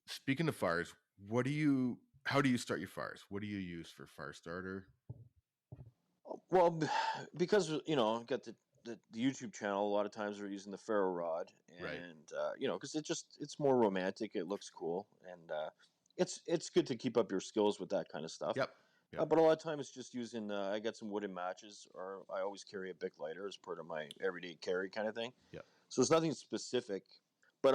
Speaking of fires, how do you start your fires? What do you use for fire starter? Well, because got the YouTube channel. A lot of times we're using the ferro rod, Right. and because it's more romantic. It looks cool, and it's good to keep up your skills with that kind of stuff. Yep. Yep. But a lot of times just using I got some wooden matches, or I always carry a Bic lighter as part of my everyday carry kind of thing. Yep. So it's nothing specific, but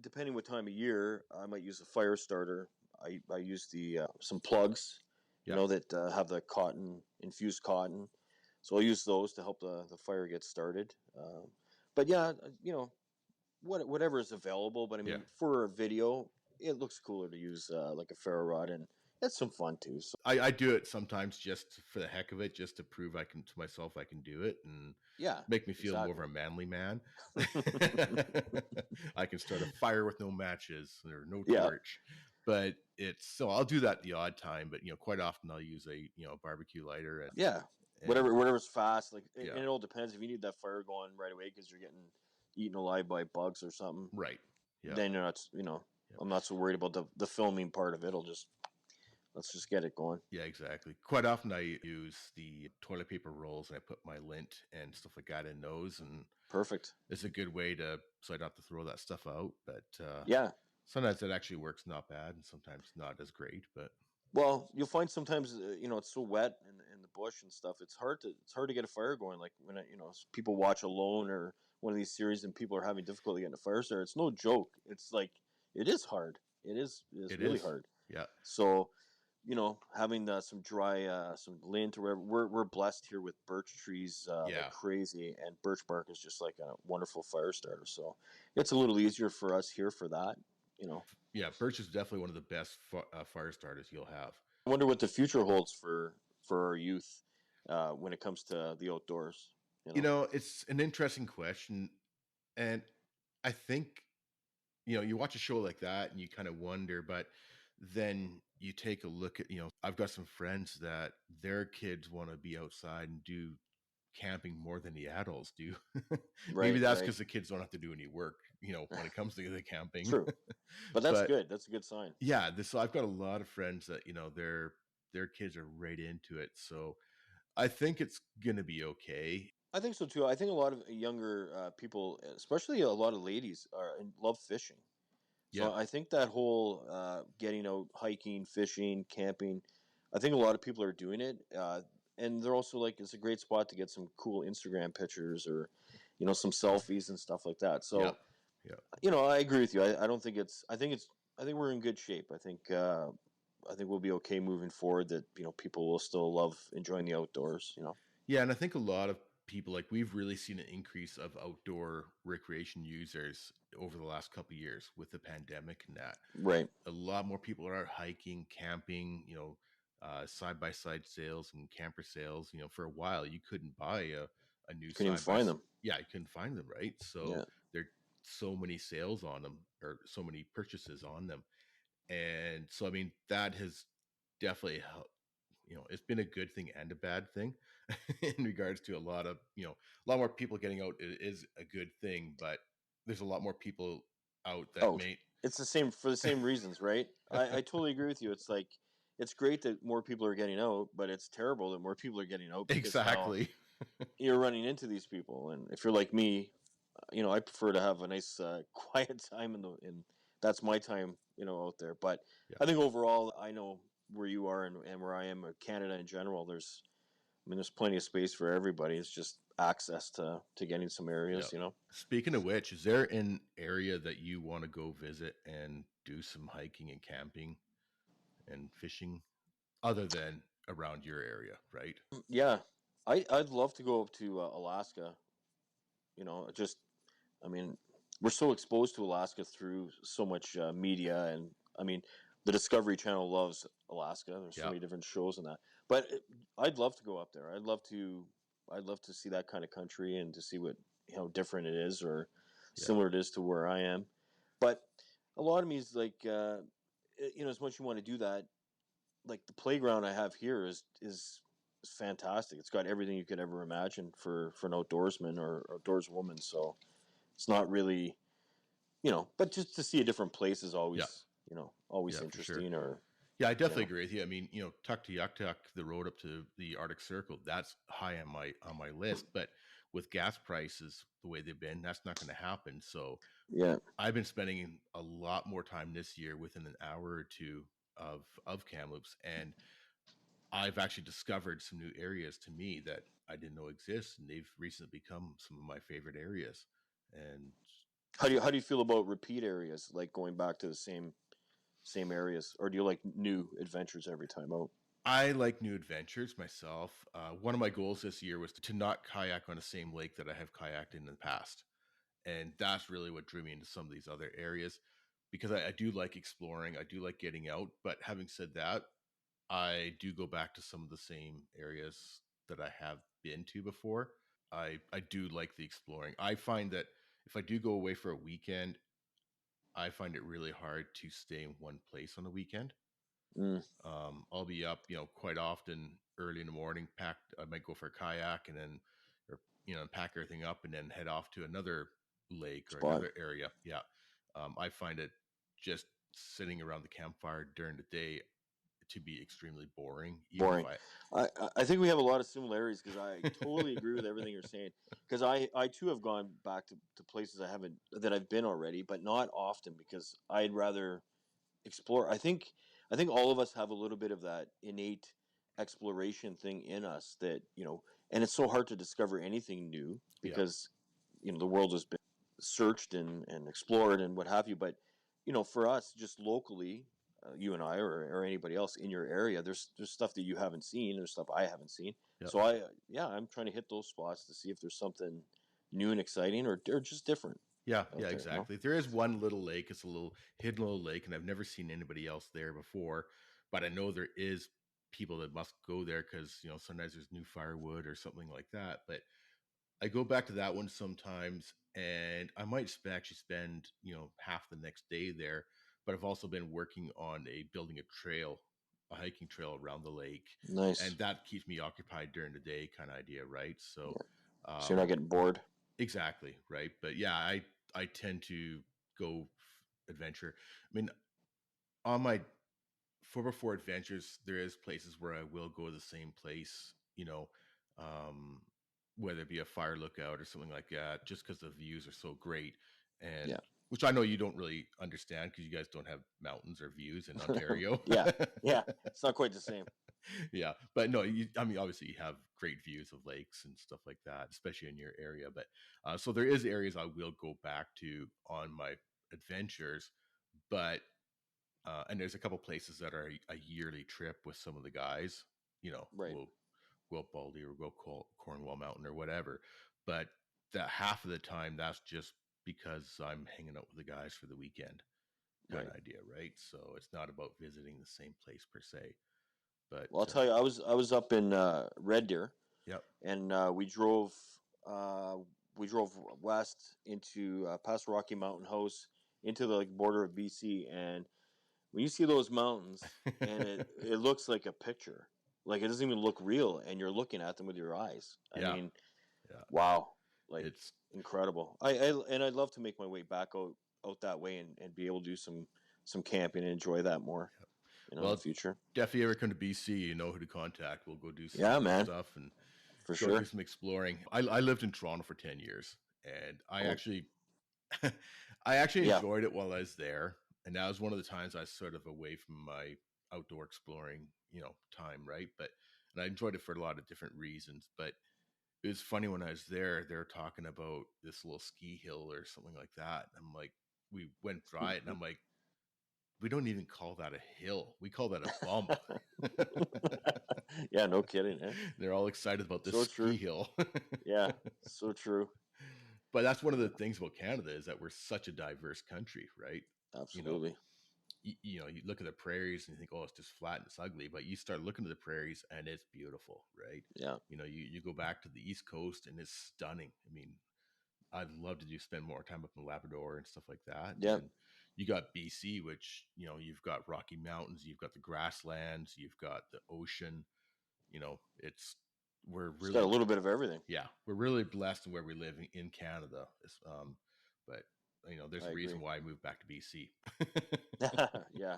depending what time of year, I might use a fire starter. I use the some plugs, Yep. that have the cotton infused cotton. So I'll use those to help the fire get started. But yeah, whatever is available. But I Yeah. mean, for a video, it looks cooler to use like a ferro rod, and it's some fun too. So I do it sometimes just for the heck of it, just to prove I can to myself I can do it and yeah, make me feel more of exactly. a manly man. I can start a fire with no matches or no Yeah, torch. But it's so I'll do that the odd time, but quite often I'll use a barbecue lighter yeah. and Whatever's fast, like, yeah, and it all depends. If you need that fire going right away because you're getting eaten alive by bugs or something, right. Yeah. then you're not. Yep. I'm not so worried about the filming part of it. I'll just let's just get it going. Yeah, exactly. Quite often I use the toilet paper rolls and I put my lint and stuff like that in those, and Perfect. it's a good way to so I don't have to throw that stuff out. But Yeah. sometimes it actually works not bad, and sometimes not as great. But Well, you'll find sometimes it's so wet in the bush and stuff. It's hard to get a fire going. Like when people watch Alone or one of these series and people are having difficulty getting a fire starter. It's no joke. It's like it is hard. It is it really is, hard. yeah, So having some dry some lint or whatever. We're blessed here with birch trees like yeah, crazy, and birch bark is just like a wonderful fire starter. So it's a little easier for us here for that. You know, yeah. Birch is definitely one of the best fire starters you'll have. I wonder what the future holds for our youth when it comes to the outdoors. You know, It's an interesting question, and I think you watch a show like that and you kind of wonder, but then you take a look at I've got some friends that their kids want to be outside and do camping more than the adults do. Maybe right, that's right, because the kids don't have to do any work, when it comes to the camping. true, but that's But good. That's a good sign. yeah, so I've got a lot of friends that their kids are right into it. So I think it's gonna be okay. I think so too. I think a lot of younger people, especially a lot of ladies, love fishing. Yeah, So I think that whole getting out, hiking, fishing, camping, I think a lot of people are doing it, and they're also like it's a great spot to get some cool Instagram pictures or, some selfies and stuff like that. yeah, So yeah. I agree with you. I don't think it's. I think we're in good shape. I think we'll be okay moving forward. That people will still love enjoying the outdoors. Yeah, and I think a lot of people, like, we've really seen an increase of outdoor recreation users over the last couple of years with the pandemic and that. Right. A lot more people are out hiking, camping, side by side sales and camper sales. For a while you couldn't buy a new Couldn't even side by find them. yeah, you couldn't find them, right? So Yeah. there so many sales on them or so many purchases on them. And so I mean that has definitely help. It's been a good thing and a bad thing in regards to a lot of, a lot more people getting out. It is a good thing, but there's a lot more people out that Out. may. It's the same for the same reasons, right? I totally agree with you. It's like it's great that more people are getting out, but it's terrible that more people are getting out because now Exactly. you're running into these people. And if you're like me, I prefer to have a nice quiet time in that's my time, out there. But Yeah. I think overall, I know where you are and where I am, Canada in general. There's plenty of space for everybody. It's just access to getting some Yeah. areas. Speaking of which, is there an area that you want to go visit and do some hiking and camping and fishing other than around your area, right? Yeah, I'd love to go up to Alaska. Just I mean, we're so exposed to Alaska through so much media, and I mean, the Discovery Channel loves Alaska. There's so Yeah. many different shows in that. But I'd love to go up there. I'd love to see that kind of country and to see what how different it is or Yeah. similar it is to where I am. But a lot of me is like, as much as you want to do that, like the playground I have here is fantastic. It's got everything you could ever imagine for an outdoorsman or outdoorswoman. So it's not really, but just to see a different place is Yeah. always Yeah, for sure. interesting. Or Yeah, I you definitely know, agree with you. I mean, Tuktoyaktuk, the road up to the Arctic Circle, that's high on my list. But with gas prices the way they've been, that's not going to happen. So yeah. I've been spending a lot more time this year within an hour or two of Kamloops, and I've actually discovered some new areas to me that I didn't know exist, and they've recently become some of my favorite areas. And so How do you feel about repeat areas, like going back to the same areas, or do you like new adventures every time out? I like new adventures myself. One of my goals this year was to not kayak on the same lake that I have kayaked in the past. And that's really what drew me into some of these other areas because I do like exploring. I do like getting out. But having said that, I do go back to some of the same areas that I have been to before. I do like the exploring. I find that if I do go away for a weekend, I find it really hard to stay in one place on a weekend. Mm, I'll be up, quite often early in the morning. I might go for a kayak and then, or pack everything up and then head off to another lake or spot. another area. Yeah, I find it just sitting around the campfire during the day to be extremely boring. Even if Boring. I, I think we have a lot of similarities because I totally agree with everything you're saying. Because I too have gone back to places I've been already, but not often because I'd rather explore. I think all of us have a little bit of that innate exploration thing in us that and it's so hard to discover anything new yeah, because the world has been searched and explored and what have you. But for us, just locally, you and I or anybody else in your area, there's stuff that you haven't seen, there's stuff I haven't seen. yeah, So I'm trying to hit those spots to see if there's something new and exciting or just different yeah, out there. exactly. There is one little lake. It's a little hidden little lake, and I've never seen anybody else there before. But I know there is people that must go there because sometimes there's new firewood or something like that. But I go back to that one sometimes, and I might actually spend half the next day there. But I've also been working on building a trail, a hiking trail around the lake, Nice. and that keeps me occupied during the day, kind of idea, right? So, Yeah. So you're not um, getting bored. exactly, right? But yeah, I tend to go adventure. I mean, on my 4x4 adventures, there is places where I will go to the same place, um, whether it be a fire lookout or something like that, just because the views are so great. And Yeah. which I know you don't really understand because you guys don't have mountains or views in Ontario. Yeah. Yeah. It's not quite the same. Yeah, but no, I mean, obviously you have great views of lakes and stuff like that, especially in your area. But so there is areas I will go back to on my adventures, but and there's a couple places that are a yearly trip with some of the guys. Right. We'll go up Baldy or go Cornwall Mountain or whatever. But that half of the time, that's just because I'm hanging out with the guys for the weekend, kind Right. of idea, right? So it's not about visiting the same place per se. But Well, I'll tell you, I was up in Red Deer, yep, and uh, we drove west into past Rocky Mountain House into the border of BC, and when you see those mountains and it looks like a picture, like it doesn't even look real, and you're looking at them with your eyes. I Yeah, mean, yeah. wow, like It's incredible. And I'd love to make my way back out that way and be able to do some camping and enjoy that more, in the well, future. definitely ever come to BC, you know who to contact. We'll go do some Yeah, fun man, stuff and for go do sure. some exploring. I lived in Toronto for 10 years, and I Oh, actually I actually yeah, enjoyed it while I was there. And that was one of the times I was sort of away from my outdoor exploring, time, right? But and I enjoyed it for a lot of different reasons. But it was funny when I was there, they were talking about this little ski hill or something like that. I'm like, we went by it, and I'm like, we don't even call that a hill. We call that a bump. yeah, no kidding, eh? They're all excited about this So ski true. hill. Yeah, so true. But that's one of the things about Canada is that we're such a diverse country, right? You know, Absolutely. you look at the prairies and you think, oh, it's just flat and it's ugly. But you start looking at the prairies and it's beautiful, right? Yeah, You go back to the East Coast and it's stunning. I mean, I'd love to spend more time up in Labrador and stuff like that. And yeah. then you got BC, which, you've got Rocky Mountains, you've got the grasslands, you've got the ocean. It's we're It's got a really little bit of everything. yeah, we're really blessed in where we live in Canada. But there's I a agree. reason why I moved back to BC. Yeah.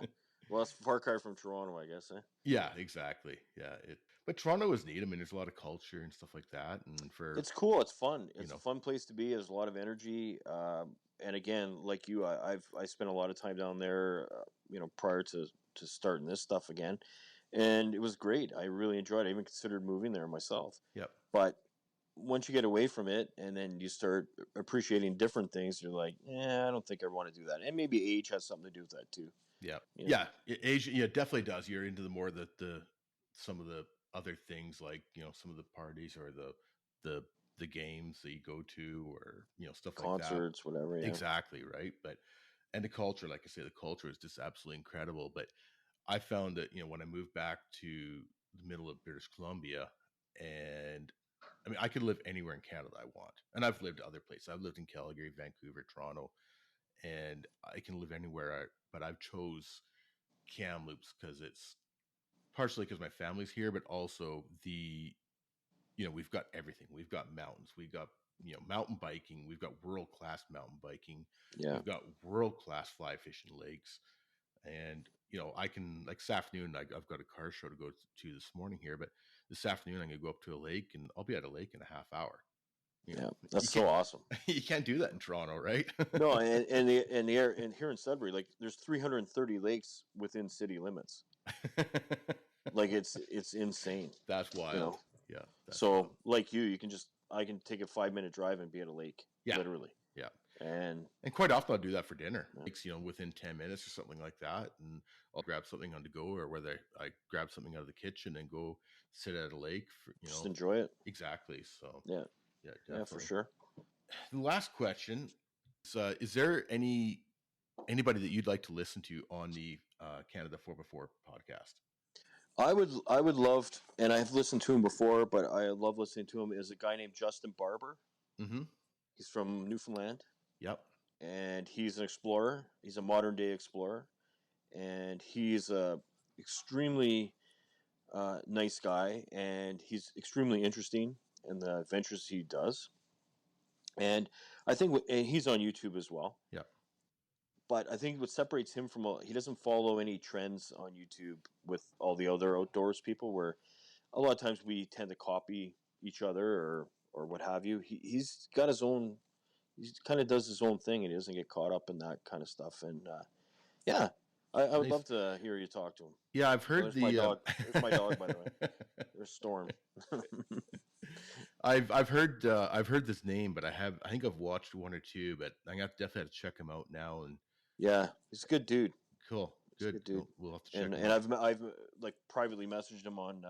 Well, it's far cry from Toronto, I guess, eh? Yeah, exactly. Yeah, but Toronto is neat. I mean, there's a lot of culture and stuff like that, and It's cool. It's fun. you It's a know, fun place to be. There's a lot of energy. And again, like you, I spent a lot of time down there, prior to starting this stuff again, and it was great. I really enjoyed it. I even considered moving there myself. yep, But once you get away from it, and then you start appreciating different things, you're like, I don't think I want to do that. And maybe age has something to do with that too. yeah, You know, yeah. Asia, yeah, definitely does. You're into the more the some of the other things like some of the parties or the the games that you go to or stuff like that. concerts, whatever. Yeah. Exactly right, but and the culture, like I say, the culture is just absolutely incredible. But I found that when I moved back to the middle of British Columbia, and I mean I could live anywhere in Canada I want, and I've lived other places. I've lived in Calgary, Vancouver, Toronto, and I can live anywhere. But I've chose Kamloops because it's partially because my family's here, but also we've got everything. We've got mountains. We've got mountain biking. We've got world class mountain biking. Yeah. We've got world class fly fishing lakes. And I can like this afternoon. I've got a car show to go to this morning here, but this afternoon I'm gonna go up to a lake, and I'll be at a lake in a half hour. Yeah. You That's so can't awesome. you can't do that in Toronto, right? No, and the air and here in Sudbury, like there's 330 lakes within city limits. Like it's insane, That's you wild. know. Yeah, that's So wild. like I can take a 5 minute drive and be at a lake, Yeah, literally. yeah. And And quite often I'll do that for dinner. yeah, Like, within 10 minutes or something like that. And I'll grab something on the go or whether I grab something out of the kitchen and go sit at a lake for, just enjoy it. exactly. So, Yeah, yeah, yeah, for definitely. sure. The last question is there anybody that you'd like to listen to on the Canada 4x4 podcast? I would love, and I've listened to him before, but I love listening to him. Is a guy named Justin Barber. Mm-hmm. He's from Newfoundland, Yep. and he's an explorer. He's a modern day explorer, and he's a extremely nice guy, and he's extremely interesting in the adventures he does. And I think and he's on YouTube as well. Yep. But I think what separates him from he doesn't follow any trends on YouTube with all the other outdoors people. Where a lot of times we tend to copy each other or what have you. He's got his own. He kind of does his own thing, and he doesn't get caught up in that kind of stuff. And yeah, I would Nice. love to hear you talk to him. Yeah, I've Oh, heard there's my the. dog. There's my dog, by the way. There's Storm. I've heard this name, but I think I've watched one or two, but I got definitely have to check him out now. And Yeah, he's a good dude. cool, He's a good. good dude. We'll have to check And him and out. I've like privately messaged him on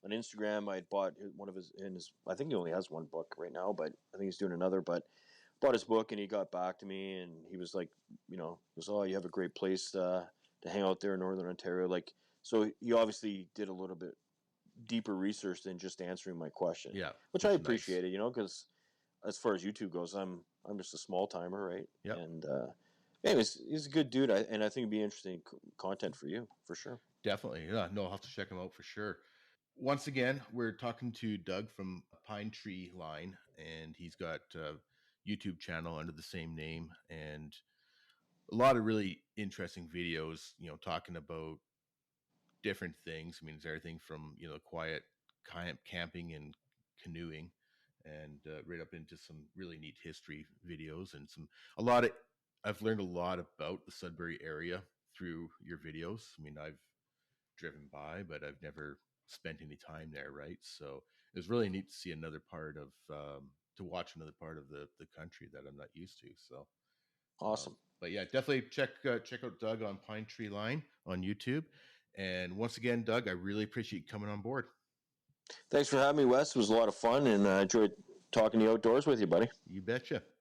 Instagram. I had bought one of his. I think he only has one book right now, but I think he's doing another. But bought his book, and he got back to me, and he was like, oh, you have a great place to hang out there in Northern Ontario. Like, so he obviously did a little bit deeper research than just answering my question, Yeah, which I which is nice. appreciated, because as far as YouTube goes, I'm just a small timer, right? Yep. And Yeah, he's a good dude, and I think it'd be interesting content for you for sure. Definitely. Yeah, no, I'll have to check him out for sure. Once again, we're talking to Doug from Pinetree Line, and he's got a YouTube channel under the same name, and a lot of really interesting videos, talking about different things. I mean, it's everything from, quiet camping and canoeing, and right up into some really neat history videos and a lot of, I've learned a lot about the Sudbury area through your videos. I mean, I've driven by, but I've never spent any time there, right? So it was really neat to see another part of, to watch another part of the country that I'm not used to. So, Awesome. but yeah, definitely check out Doug on Pine Tree Line on YouTube. And once again, Doug, I really appreciate you coming on board. Thanks for having me, Wes. It was a lot of fun, and I enjoyed talking the outdoors with you, buddy. You betcha.